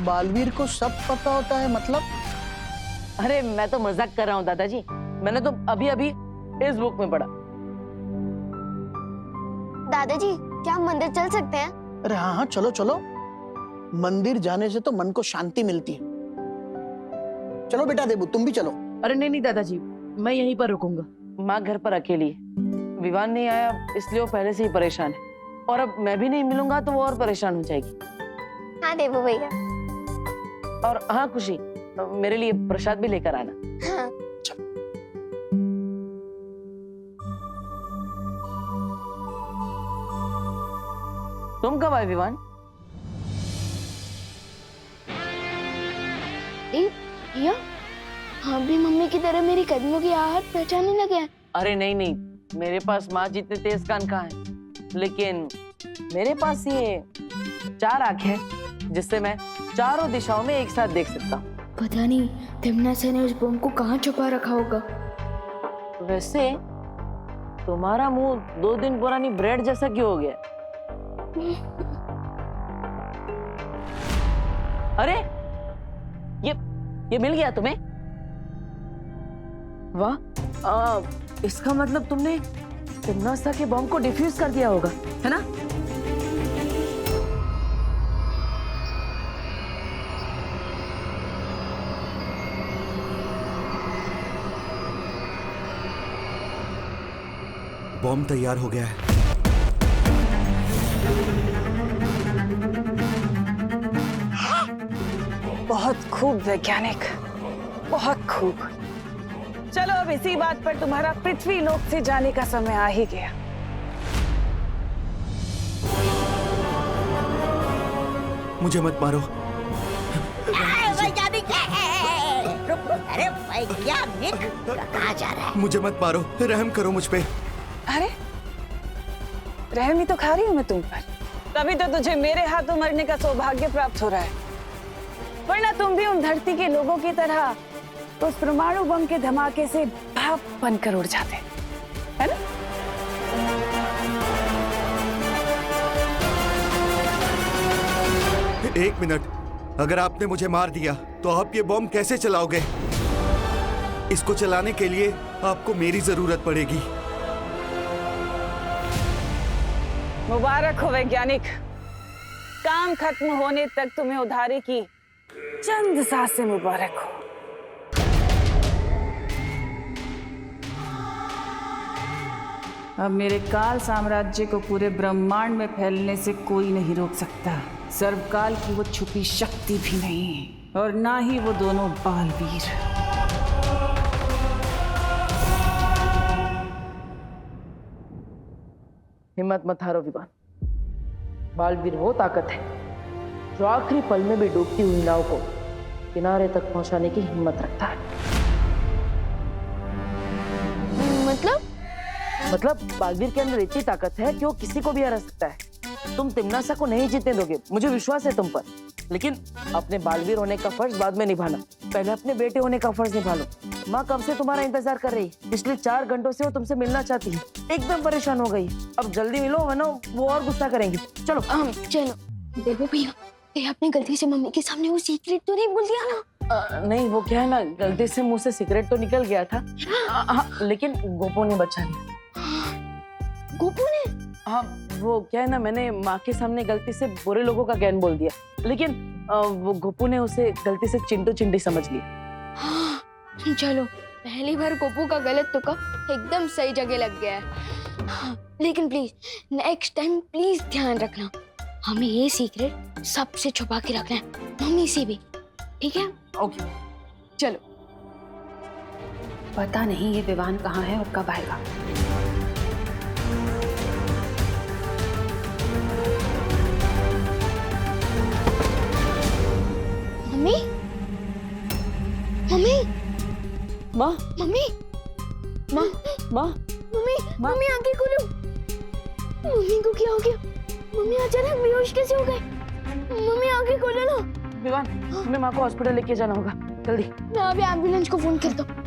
बालवीर को सब पता होता है मतलब? अरे मैं तो मजाक कर रहा हूँ दादाजी, मैंने तो अभी अभी इस बुक में पढ़ा। दादाजी, क्या हम मंदिर चल सकते हैं? अरे हाँ हाँ, चलो चलो। मंदिर जाने से तो मन को शांति मिलती है। चलो बेटा देबू, तुम भी चलो। अरे नहीं नहीं दादाजी, मैं यहीं पर रुकूंगा। माँ घर पर अकेली है, विवान नहीं आया इसलिए वो पहले से ही परेशान है, और अब मैं भी नहीं मिलूंगा तो वो और परेशान हो जाएगी। हाँ देबू भैया। और हाँ खुशी, मेरे लिए प्रसाद भी लेकर आना। हाँ। तुम कब आए विवान? भैया, हाँ भी मम्मी की तरह मेरी कदमों की आहट पहचानने लगे हैं। अरे नहीं नहीं, मेरे पास माँ जितने तेज कान कहाँ है, लेकिन मेरे पास ये 4 आंखें हैं जिससे मैं चारों दिशाओं में एक साथ देख सकता हूँ। पता नहीं तिमनासा ने उस बम को कहाँ छुपा रखा होगा। वैसे तुम्हारा मुंह 2 दिन पुरानी ब्रेड जैसा क्यों हो गया? अरे ये मिल गया तुम्हें? वाह, इसका मतलब तुमने तिमनासा के बम को डिफ्यूज कर दिया होगा, है ना? बॉम्ब तैयार हो गया है। बहुत खूब वैज्ञानिक, बहुत खूब। चलो अब इसी बात पर तुम्हारा पृथ्वी लोक से जाने का समय आ ही गया। मुझे मत मारो। वैज्ञानिक, अरे वैज्ञानिक कहाँ जा रहा है? मुझे मत मारो, रहम करो मुझ पे। अरे रहम ही तो खा रही हूँ मैं तुम पर, तभी तो तुझे मेरे हाथों मरने का सौभाग्य प्राप्त हो रहा है। वरना तुम भी उन धरती के लोगों की तरह उस परमाणु बम के धमाके से भाप बनकर उड़ जाते, है ना? एक मिनट, अगर आपने मुझे मार दिया तो आप ये बॉम्ब कैसे चलाओगे? इसको चलाने के लिए आपको मेरी जरूरत पड़ेगी। मुबारक हो वैज्ञानिक, काम खत्म होने तक तुम्हें उधारी की चंद सांसें मुबारक हो। अब मेरे काल साम्राज्य को पूरे ब्रह्मांड में फैलने से कोई नहीं रोक सकता। सर्वकाल की वो छुपी शक्ति भी नहीं, और ना ही वो दोनों बालवीर। हिम्मत मत हारो विवान। बालवीर वो ताकत है जो आखिरी पल में भी डूबती हुई नाव को किनारे तक पहुंचाने की हिम्मत रखता है। मतलब बालवीर के अंदर इतनी ताकत है कि वो किसी को भी हरा सकता है। तुम तिमनासा को नहीं जीतने दोगे, मुझे विश्वास है तुम पर, लेकिन अपने बालवीर होने का फर्ज बाद में निभाना, पहले अपने बेटे होने का फर्ज निभा लो। माँ कब से तुम्हारा इंतजार कर रही है, पिछले 4 घंटों से वो तुमसे मिलना चाहती है, एकदम परेशान हो गई। अब जल्दी मिलो वरना वो और गुस्सा करेंगे। चलो चलो। देखो भैया, ये आपने गलती से मम्मी के सामने वो सीक्रेट तो नहीं बोल दिया ना? नहीं, वो क्या है ना, गलती से मुंह से सिगरेट तो निकल गया था। लेकिन गोपू ने बचा लिया। गोपू ने? हाँ, वो क्या है ना, मैंने माँ के सामने गलती से बुरे लोगों का ज्ञान बोल दिया, लेकिन वो गोपू ने उसे गलती से चिंटू चिंटी समझ लिया। चलो पहली बार गोपू का गलत तुक्का एकदम सही जगह लग गया है। हाँ, लेकिन प्लीज नेक्स्ट टाइम प्लीज ध्यान रखना, हमें ये सीक्रेट सबसे छुपा के रखना है, मम्मी से भी, ठीक है? ओके चलो। पता नहीं ये विवान कहाँ है और कब आएगा। मम्मी, मम्मी, माँ, मम्मी, माँ, माँ, मम्मी, मम्मी आंखें खोलो। मम्मी को क्या हो गया? मम्मी अचानक बेहोश कैसे हो गए? मम्मी आंखें खोलो ना। विवान, हमें माँ को हॉस्पिटल लेके जाना होगा, जल्दी। मैं अभी एम्बुलेंस को फोन करता हूँ।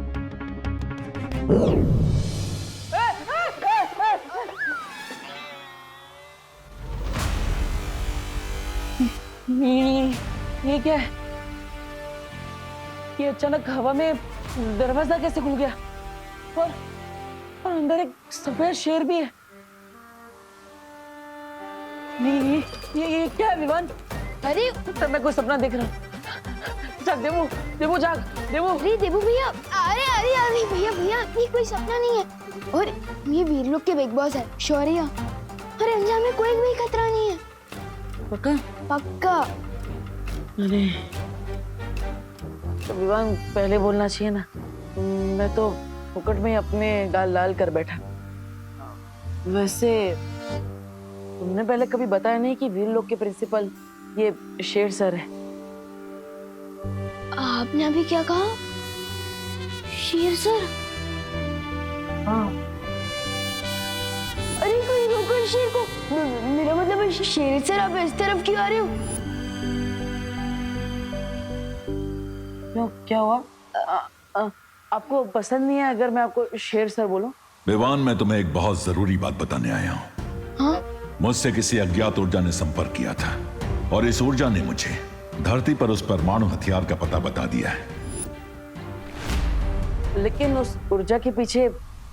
ये क्या है? ये अचानक हवा में दरवाजा कैसे खुल गया? और अंदर एक सफेद शेर भी है। नहीं, ये क्या है विवान? अरे तब मैं कोई सपना देख रहा हूँ। जाग देवू, देवू जाग, देवू। अरे देवू भैया, अरे अरे अरे भैया भैया, ये कोई सपना नहीं है। और ये वीर लोग के बिग बॉस है शौर्य, और अंजाम में कोई भी खतरा नहीं है। पक्का? पक्का। अरे तो विवान पहले बोलना चाहिए ना, मैं तो फुकट में अपने गाल लाल कर बैठा। वैसे तुमने पहले कभी बताया नहीं कि वीर लोग के प्रिंसिपल ये शेर सर है। आपने अभी क्या कहा? शेर सर? हाँ। अरे कोई रोको शेर को। मेरा मतलब है शेर सर, आप इस तरफ क्यों आ रहे हो? क्यों, क्या हुआ? आपको पसंद नहीं है अगर मैं आपको शेर सर बोलूं? विवान, मैं तुम्हें एक बहुत जरूरी बात बताने आया हूँ। हाँ? मुझसे किसी अज्ञात ऊर्जा ने संपर्क किया था और इस ऊर्जा ने मुझे धरती पर उस परमाणु हथियार का पता बता दिया है। लेकिन उस ऊर्जा के पीछे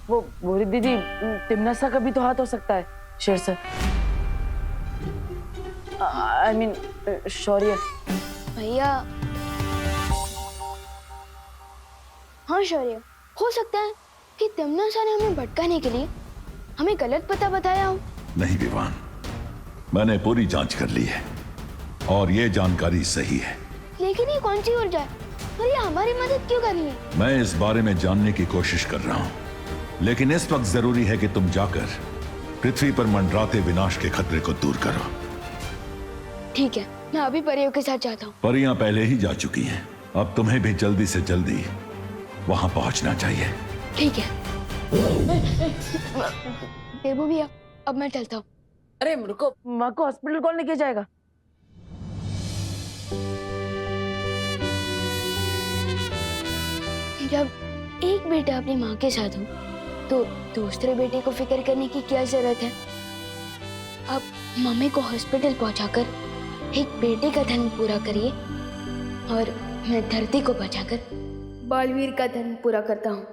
वो भूरी दीदी तिमनासा का भी तो हाथ हो सकता है शेर सर। आई मीन शौर्य। भैया, हाँ शौर्य, हो सकता है कि तिमनासा ने हमें भटकाने के लिए हमें गलत पता बताया हो। नहीं विवान, मैंने पूरी जांच कर ली है और ये जानकारी सही है। लेकिन ये कौन सी ऊर्जा है और ये हमारी मदद क्यों कर रही है? मैं इस बारे में जानने की कोशिश कर रहा हूँ, लेकिन इस वक्त जरूरी है कि तुम जाकर पृथ्वी पर मंडराते विनाश के खतरे को दूर करो। ठीक है, मैं अभी परियों के साथ जाता हूँ। परियां पहले ही जा चुकी हैं, अब तुम्हें भी जल्दी से जल्दी वहां पहुंचना चाहिए। ठीक है। देवू भैया, अब मैं चलता हूँ। अरे रुको, माँ को हॉस्पिटल कौन लेके जाएगा? जब एक बेटा अपनी माँ के साथ हो तो दूसरे बेटे को फिक्र करने की क्या जरूरत है? अब मम्मी को हॉस्पिटल पहुंचाकर एक बेटे का धर्म पूरा करिए और मैं धरती को बचाकर बालवीर का धर्म पूरा करता हूँ।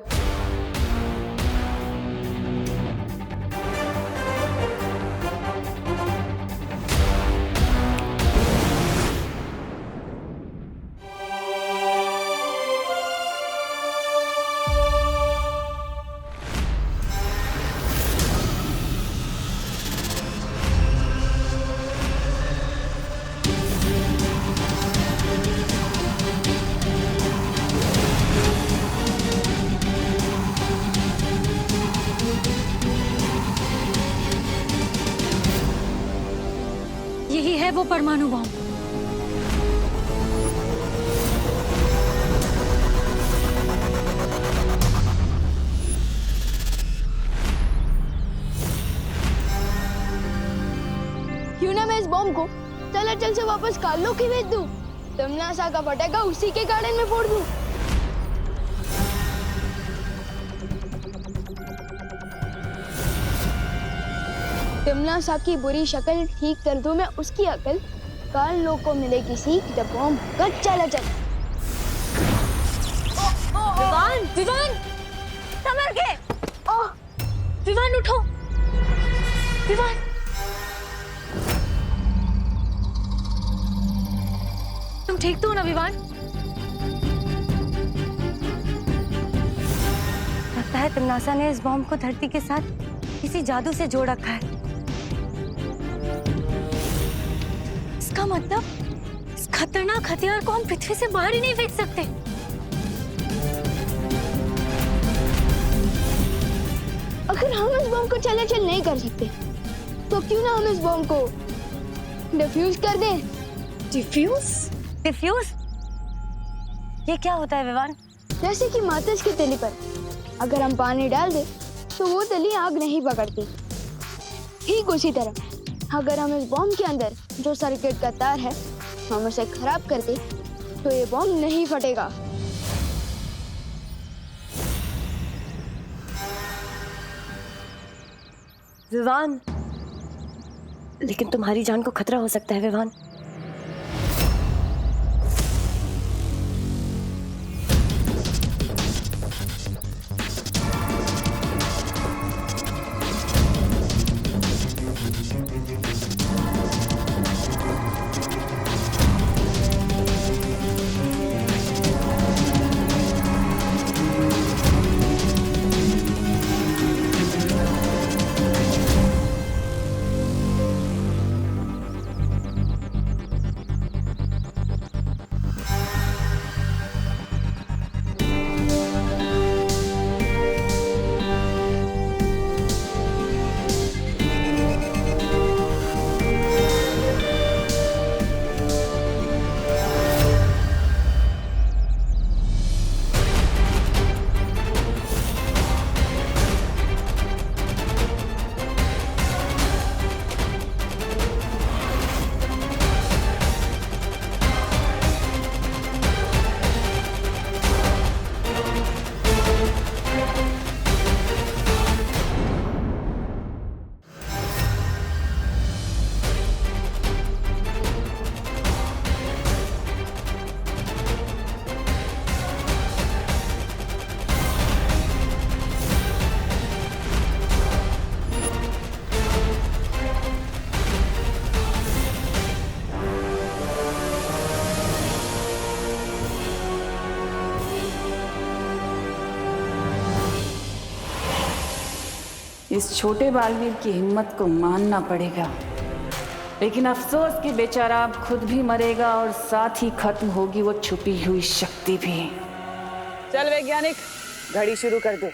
यही है वो परमाणु बम। क्यों ना मैं इस बॉम्ब को चल से वापस कालो की भेज दूं, तिमनासा का पटाखा उसी के गार्डन में फोड़ दूं। तिमनासा की बुरी शक्ल ठीक कर दूं मैं उसकी अकल, काल लोग को मिलेगी सीख जब बॉम्ब कट चला चल। विवान, विवान, संभल के। विवान उठो, विवान। तुम ठीक तो हो ना विवान? है तमनासा ने इस बॉम्ब को धरती के साथ किसी जादू से जोड़ रखा है। इसका मतलब इस खतरनाक हथियार को हम पृथ्वी से बाहर ही नहीं फेंक सकते। अगर हम इस बॉम्ब को चलाचल नहीं कर सकते तो क्यों ना हम इस बॉम्ब को डिफ्यूज कर दें? डिफ्यूज? ये क्या होता है विवान? जैसे कि माचिस की तिली पर अगर हम पानी डाल दें तो वो तिली आग नहीं पकड़ती, ठीक उसी तरह अगर हम इस बॉम्ब के अंदर जो सर्किट का तार है हम उसे खराब कर दें तो ये बॉम्ब नहीं फटेगा। विवान, लेकिन तुम्हारी जान को खतरा हो सकता है विवान। इस छोटे बालवीर की हिम्मत को मानना पड़ेगा, लेकिन अफसोस कि बेचारा अब खुद भी मरेगा और साथ ही खत्म होगी वो छुपी हुई शक्ति भी। चल वैज्ञानिक, घड़ी शुरू कर दे।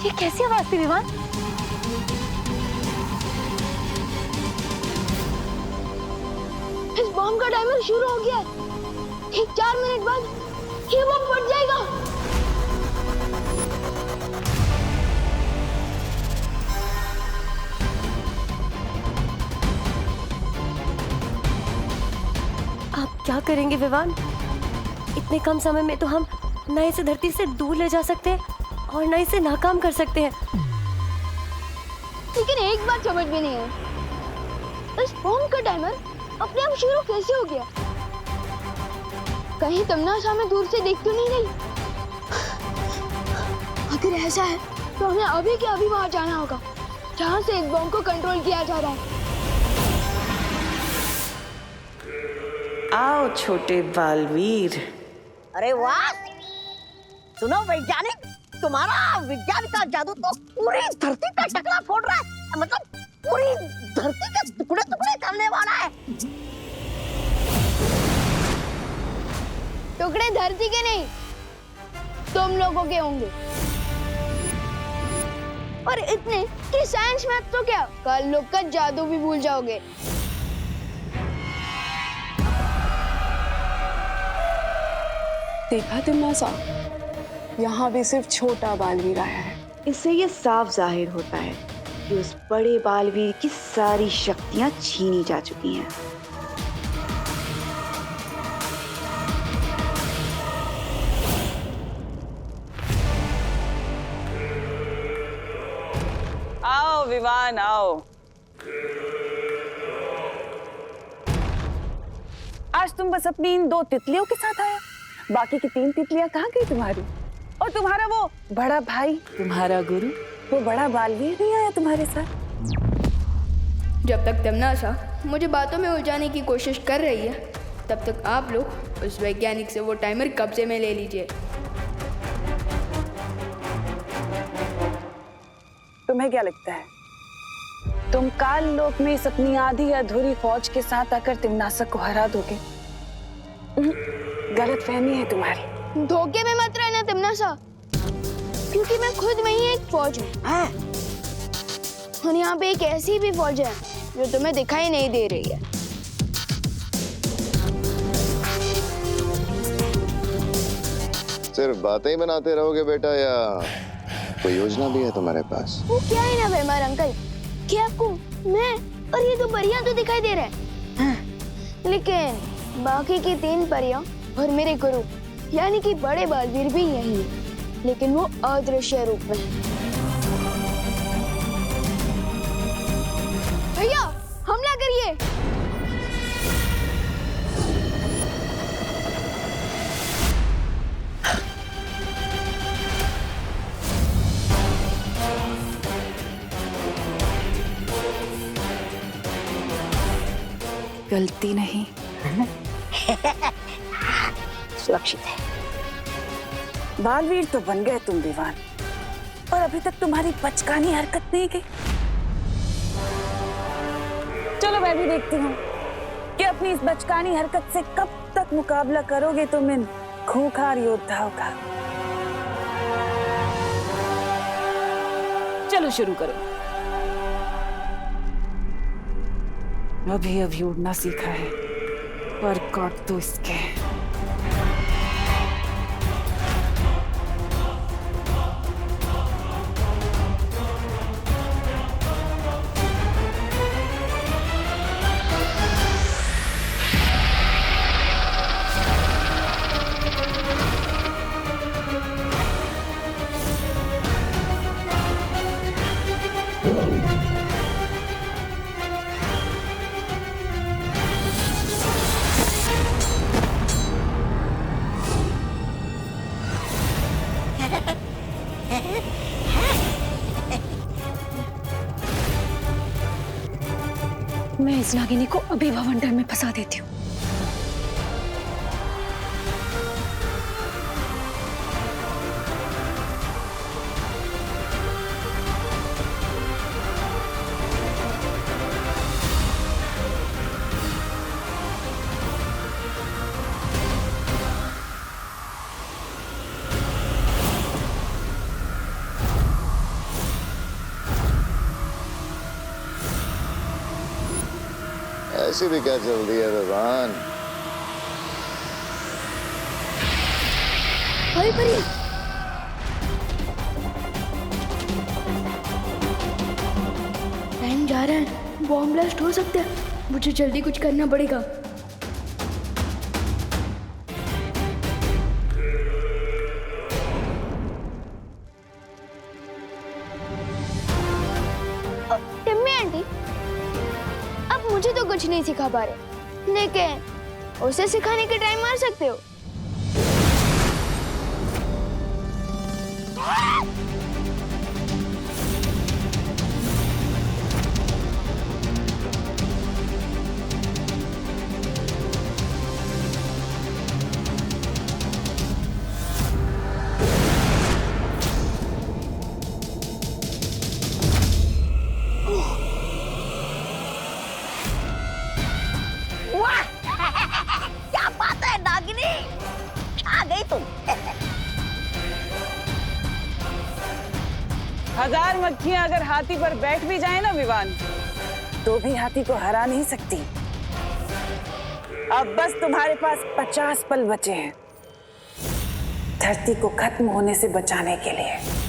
ये कैसी आवाज थी विवान? इस बॉम्ब का टाइमर शुरू हो गया है। ठीक 4 मिनट बाद ये बॉम्ब फट जाएगा। आप क्या करेंगे विवान? इतने कम समय में तो हम न इसे धरती से दूर ले जा सकते हैं और न इसे नाकाम कर सकते हैं। लेकिन एक बात समझ में नहीं आई, इस बॉम्ब का टाइमर अपने आप शुरू कैसे हो गया? कहीं तमन्ना हमें दूर से देख तो नहीं रही? अगर ऐसा है तो हमें अभी के अभी वहां जाना होगा जहां से इस बॉम्ब को कंट्रोल किया जा रहा है। आओ छोटे बालवीर। अरे वाह! सुनो वैज्ञानिक, तुम्हारा विज्ञान का जादू तो पूरी धरती का टकरा फोड़ रहा है, मतलब पूरी धरती के टुकड़े टुकड़े करने वाला है। टुकड़े धरती के नहीं, तुम लोगों के होंगे। और इतने कि साइंस में तो क्या, कल लोग का जादू भी भूल जाओगे। देखा तमन्ना, यहाँ भी सिर्फ छोटा बालवीर आया है। इससे ये साफ जाहिर होता है कि उस बड़े बालवीर की सारी शक्तियां छीनी जा चुकी हैं। आओ विवान, आओ। आज तुम बस अपनी इन 2 तितलियों के साथ आया, बाकी की 3 तितलियां कहाँ गई तुम्हारी? और तुम्हारा वो बड़ा भाई, तुम्हारा गुरु, वो बड़ा बालवीर नहीं आया तुम्हारे साथ? जब तक तमन्ना मुझे बातों में उलझाने की कोशिश कर रही है, तब तक आप लोग उस वैज्ञानिक से वो टाइमर कब्जे में ले लीजिए। तुम्हें क्या लगता है तुम काल लोक में इस अपनी आधी अधूरी फौज के साथ आकर तिमनासक को हरा दोगे? गलत फहमी है तुम्हारी। धोखे में मत रहना तिमनासा, क्योंकि मैं खुद में ही एक फौज हूँ। और यहाँ पे एक ऐसी भी फौज है जो तुम्हें दिखाई नहीं दे रही है। सिर्फ बातें ही बनाते रहोगे बेटा, या कोई योजना भी है तुम्हारे पास? वो क्या है ना बेमार अंकल, कि आपको मैं और ये 2 परियां तो दिखाई दे रहे हैं, लेकिन बाकी की 3 परियां और मेरे गुरु यानी कि बड़े बालवीर भी यही है, लेकिन वो अदृश्य रूप में है। भैया हमला करिए। गलती नहीं सुरक्षित है। बालवीर तो बन गए तुम दीवान, और अभी तक तुम्हारी बचकानी हरकत नहीं गई। चलो मैं भी देखती हूँ कि अपनी इस बचकानी हरकत से कब तक मुकाबला करोगे तुम इन खूंखार योद्धाओं का। चलो शुरू करो। अभी उड़ना सीखा है, पर काट दो इसके। मैं इस नागिनी को अभी भवंडर में फंसा देती हूँ। ऐसी भी क्या जल्दी है विवान? हरी परी, टाइम जा रहा है, बॉम्ब ब्लास्ट हो सकता है, मुझे जल्दी कुछ करना पड़ेगा। टिम्मी आंटी, अब मुझे तो कुछ नहीं सिखा पा रहे, लेकिन उसे सिखाने के टाइम मार सकते हो। क्या बात है नागिनी, आ गई तुम। 1000 मक्खियां अगर हाथी पर बैठ भी जाए ना विवान, तो भी हाथी को हरा नहीं सकती। अब बस तुम्हारे पास 50 पल बचे हैं धरती को खत्म होने से बचाने के लिए।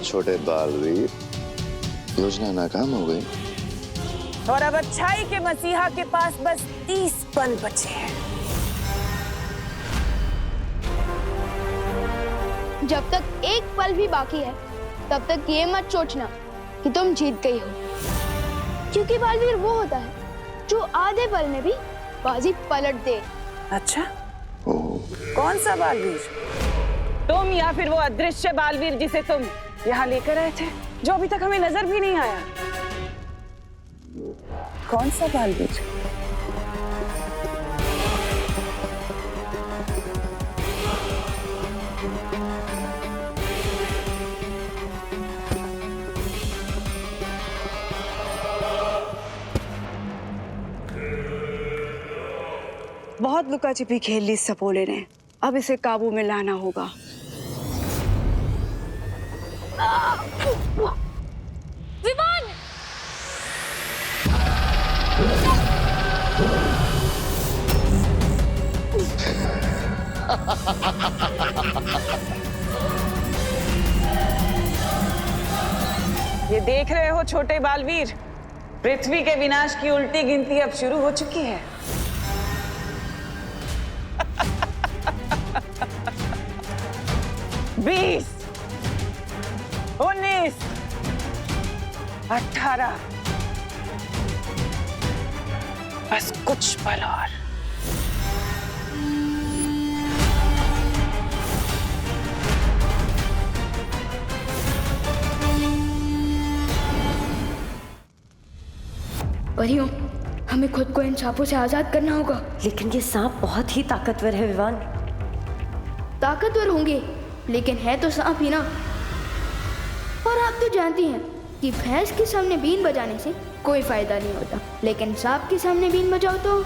छोटे बालवीर, योजना नाकाम हो गई। और अब अच्छाई के मसीहा के पास बस 30 पल बचे हैं। जब तक एक पल भी बाकी है तब तक ये मत सोचना कि तुम जीत गई हो, क्योंकि बालवीर वो होता है जो आधे पल में भी बाजी पलट दे। अच्छा, कौन सा बालवीर? तुम या फिर वो अदृश्य बालवीर जिसे तुम यहाँ लेकर आए थे, जो अभी तक हमें नजर भी नहीं आया? कौन सा बालवीर? बहुत लुका छिपी खेल ली सपोले ने, अब इसे काबू में लाना होगा। विवान! ये देख रहे हो छोटे बालवीर, पृथ्वी के विनाश की उल्टी गिनती अब शुरू हो चुकी है। 20, 19, 18, बस कुछ पल और। परियों, हमें खुद को इन सांपों से आजाद करना होगा। लेकिन ये सांप बहुत ही ताकतवर है विवान। ताकतवर होंगे लेकिन है तो सांप ही ना। और आप तो जानती हैं कि भैंस के सामने बीन बजाने से कोई फायदा नहीं होता, लेकिन सांप के सामने बीन बजाओ तो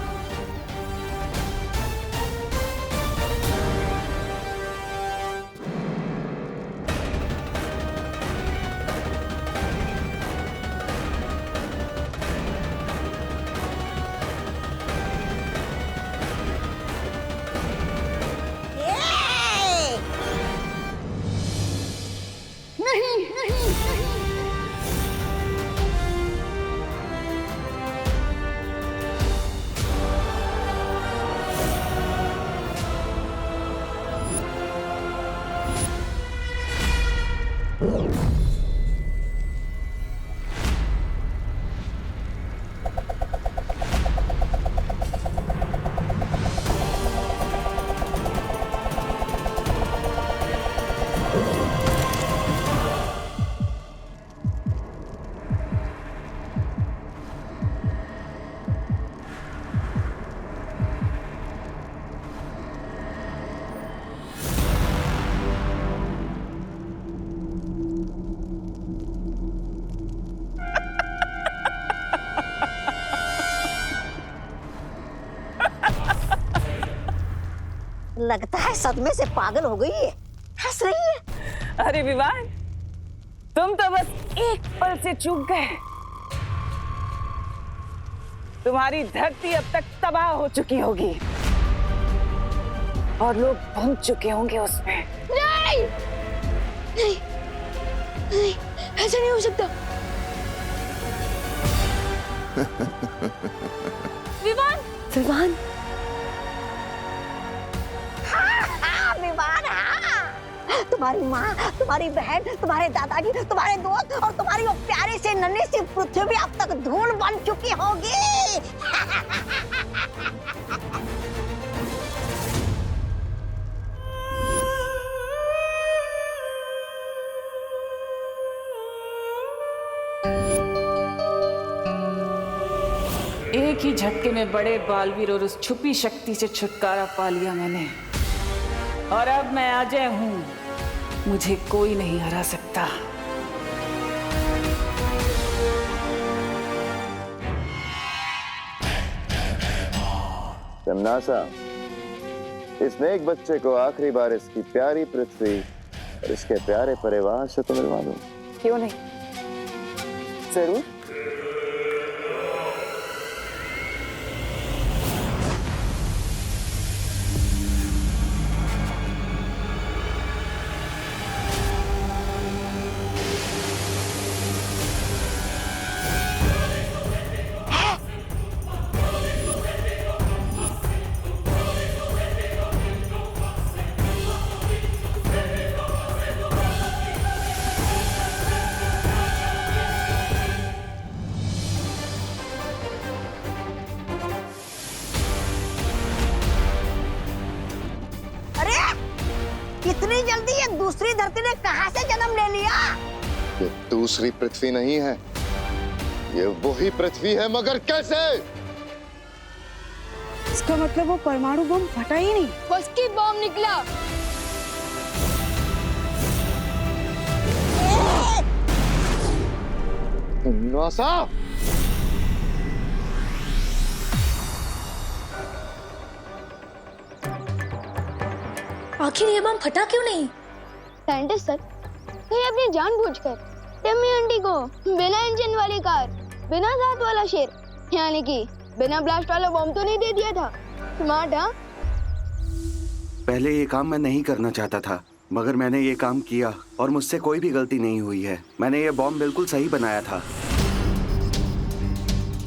लगता है सदमे से पागल हो गई है, हंस रही है। अरे विवान, तुम तो बस एक पल से चूक गए। तुम्हारी धरती अब तक तबाह हो चुकी होगी और लोग भून चुके होंगे उसमें। नहीं, नहीं, नहीं, ऐसा नहीं हो सकता। विवान! विवान! विवान, हाँ। तुम्हारी माँ, तुम्हारी बहन, तुम्हारे दादाजी, तुम्हारे दोस्त और तुम्हारी वो प्यारी सी नन्ही सी पृथ्वी अब तक धूल बन चुकी होगी। एक ही झटके में बड़े बालवीर और उस छुपी शक्ति से छुटकारा पा लिया मैंने, और अब मैं अजय हूं, मुझे कोई नहीं हरा सकता। तमनासा, इस नेक बच्चे को आखिरी बार इसकी प्यारी पृथ्वी और इसके प्यारे परिवार से तो मिलवा दूं। क्यों नहीं, जरूर। दूसरी धरती ने कहां से जन्म ले लिया? ये दूसरी पृथ्वी नहीं है, ये वही पृथ्वी है, मगर कैसे? इसका मतलब वो परमाणु बम फटा ही नहीं, फर्स्ट बॉम्ब निकला। नासा, आखिर ये बम फटा क्यों नहीं? साइंटिस्ट सर, कहीं अपनी जानबूझकर टिम्मी आंटी को बिना इंजन वाली कार, बिना दांत वाला शेर, यानी कि बिना ब्लास्ट वाला बम तो नहीं दे दिया था? स्मार्ट, हाँ? पहले ये काम मैं नहीं करना चाहता था, मगर मैंने ये काम किया और मुझसे कोई भी गलती नहीं हुई है। मैंने ये बॉम्ब बिल्कुल सही बनाया था।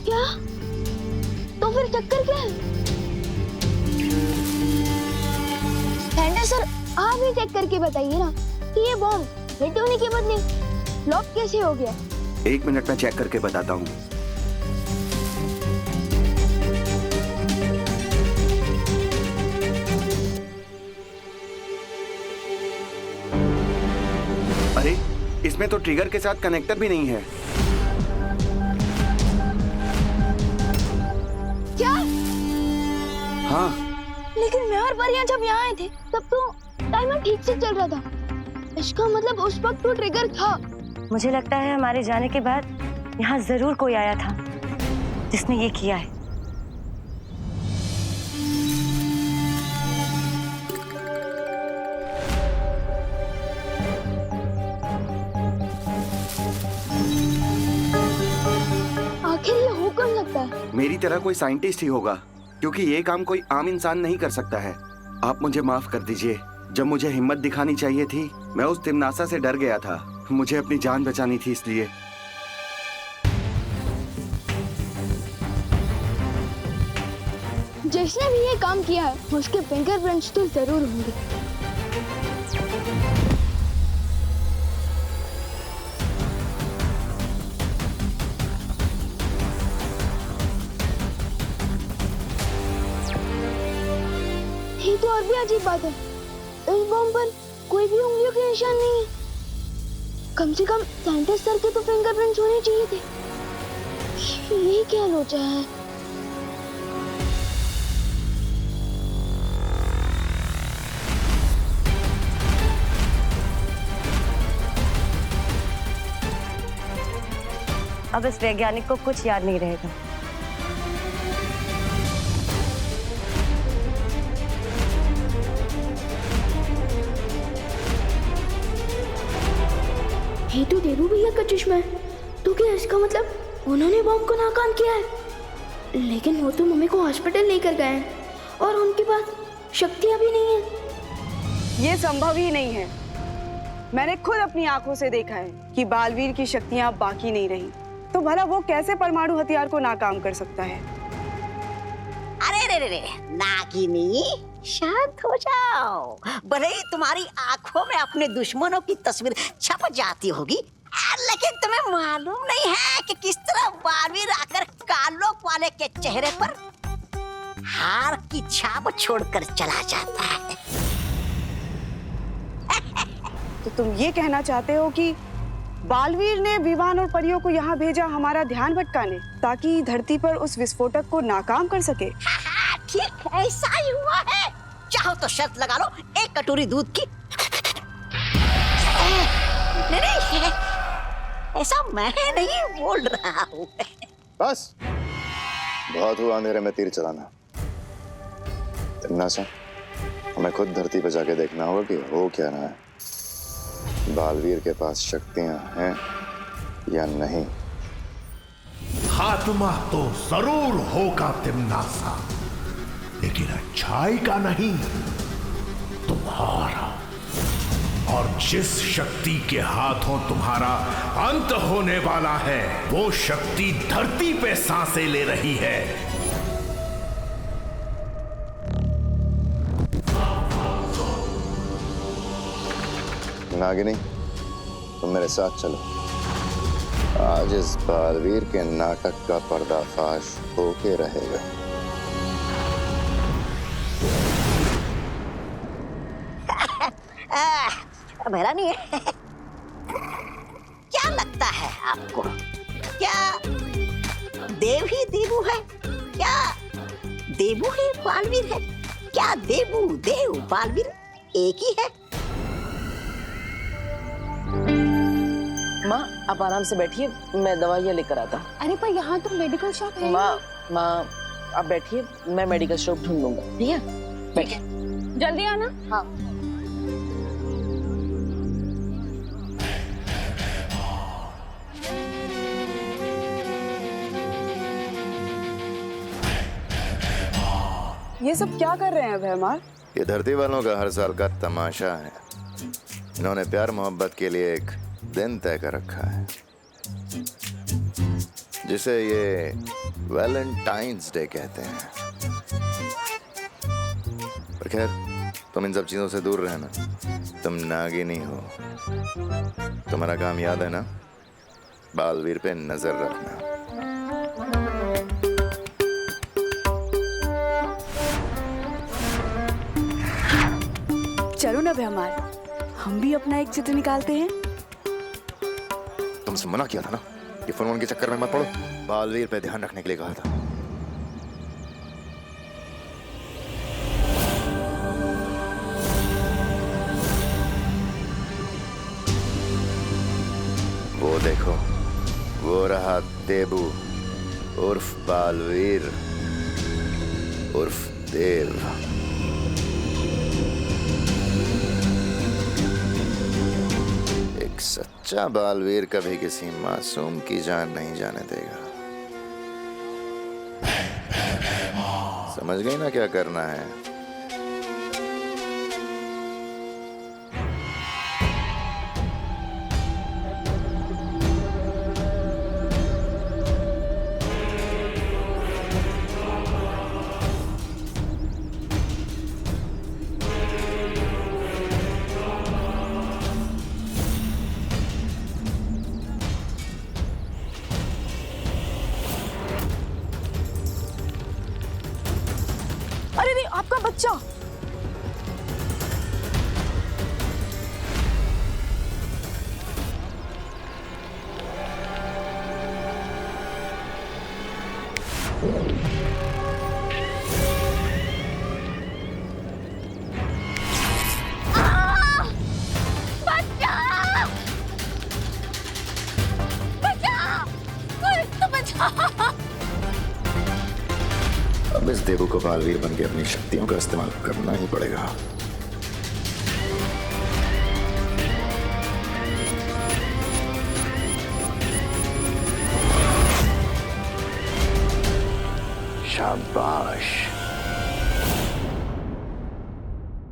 क्या? तो फिर चक्कर क्या है? साइंटिस्ट सर, आप ही चेक करके बताइए ना कि ये बॉम्ब हिट होने के बदले फ्लॉप कैसे हो गया? 1 मिनट में चेक करके बताता हूँ। अरे, इसमें तो ट्रिगर के साथ कनेक्टर भी नहीं है। क्या? हाँ। लेकिन मैं और परियां जब यहाँ आए थे तब तो टाइमर ठीक से चल रहा था। इसका मतलब उस वक्त तो ट्रिगर था। मुझे लगता है हमारे जाने के बाद यहाँ जरूर कोई आया था जिसने ये किया है। आखिर ये हो कौन सकता है? मेरी तरह कोई साइंटिस्ट ही होगा, क्योंकि ये काम कोई आम इंसान नहीं कर सकता है। आप मुझे माफ कर दीजिए। जब मुझे हिम्मत दिखानी चाहिए थी, मैं उस तिमनासा से डर गया था। मुझे अपनी जान बचानी थी, इसलिए। जिसने भी ये काम किया है उसके फिंगरप्रिंट्स तो जरूर होंगे। ये तो और भी अजीब बात है, इस बॉम्ब पर कोई भी उंगलियों के निशान नहीं है। कम से कम साइंटिस्ट सर के तो फिंगरप्रिंट्स होने चाहिए थे। ये क्या लोचा है? अब इस वैज्ञानिक को कुछ याद नहीं रहेगा। ये तो देवू भैया का चश्मा है, तो क्या इसका मतलब उन्होंने बॉम्ब को नाकाम किया है? लेकिन वो तो मम्मी को हॉस्पिटल लेकर गए हैं और उनके पास शक्तियां भी नहीं है। ये संभव ही नहीं है। मैंने खुद अपनी आंखों से देखा है कि बालवीर की शक्तियां अब बाकी नहीं रही, तो भला वो कैसे परमाणु हथियार को नाकाम कर सकता है? अरे रे रे, नागिनी, शांत हो जाओ। भले ही तुम्हारी आंखों में अपने दुश्मनों की तस्वीर छप जाती होगी, लेकिन तुम्हें मालूम नहीं है कि किस तरह बालवीर आकर कालों वाले के चेहरे पर हार की छाप छोड़कर चला जाता है। तो तुम ये कहना चाहते हो कि बालवीर ने विवान और परियों को यहाँ भेजा हमारा ध्यान भटकाने, ताकि धरती पर उस विस्फोटक को नाकाम कर सके? ठीक ऐसा ही हुआ है। चाहो तो शर्त लगा लो, 1 कटोरी दूध की। नहीं, ऐसा मैं नहीं बोल रहा हूँ। बस बहुत हुआ अंधेरे में तीर चलाना। तिमनासा, हमें खुद धरती पे जाके देखना होगा कि हो क्या रहा है। बालवीर के पास शक्तियां हैं या नहीं। खात्मा तो जरूर होगा तिमनासा, लेकिन अच्छाई का नहीं, तुम्हारा। और जिस शक्ति के हाथों तुम्हारा अंत होने वाला है, वो शक्ति धरती पे सांसें ले रही है। नागिनी, तुम मेरे साथ चलो। आज इस बालवीर के नाटक का पर्दाफाश होके रहेगा। अब हैरानी है। क्या लगता है आपको, क्या देव ही देवू है, क्या देवू ही बालवीर है, क्या देवू देव बालवीर एक ही है? माँ आप आराम से बैठिए, मैं दवाइयाँ लेकर आता। अरे पर यहाँ तो मेडिकल शॉप है। माँ आप बैठिए, मैं मेडिकल शॉप ढूंढ लूंगा। ठीक है बैठिए, जल्दी आना। हाँ। ये सब क्या कर रहे हैं भैमार? ये धरती वालों का हर साल का तमाशा है। इन्होंने प्यार मोहब्बत के लिए एक दिन तय कर रखा है, जिसे ये वैलेंटाइंस डे कहते हैं। पर खैर तुम इन सब चीजों से दूर रहना, तुम नागिनी हो। तुम्हारा काम याद है ना, बालवीर पे नजर रखना। चलो ना भैमार, हम भी अपना एक चित्र निकालते हैं। तुमसे मना किया था ना, ये फोन के चक्कर में मत पड़ो। बालवीर पे ध्यान रखने के लिए कहा था। वो देखो, वो रहा देबू उर्फ बालवीर उर्फ देव। एक सच्चा बालवीर कभी किसी मासूम की जान नहीं जाने देगा। समझ गई ना क्या करना है? अरे नहीं, आपका बच्चा। अब इस देवू को बालवीर बन के अपनी शक्तियों का इस्तेमाल करना ही पड़ेगा। शाबाश।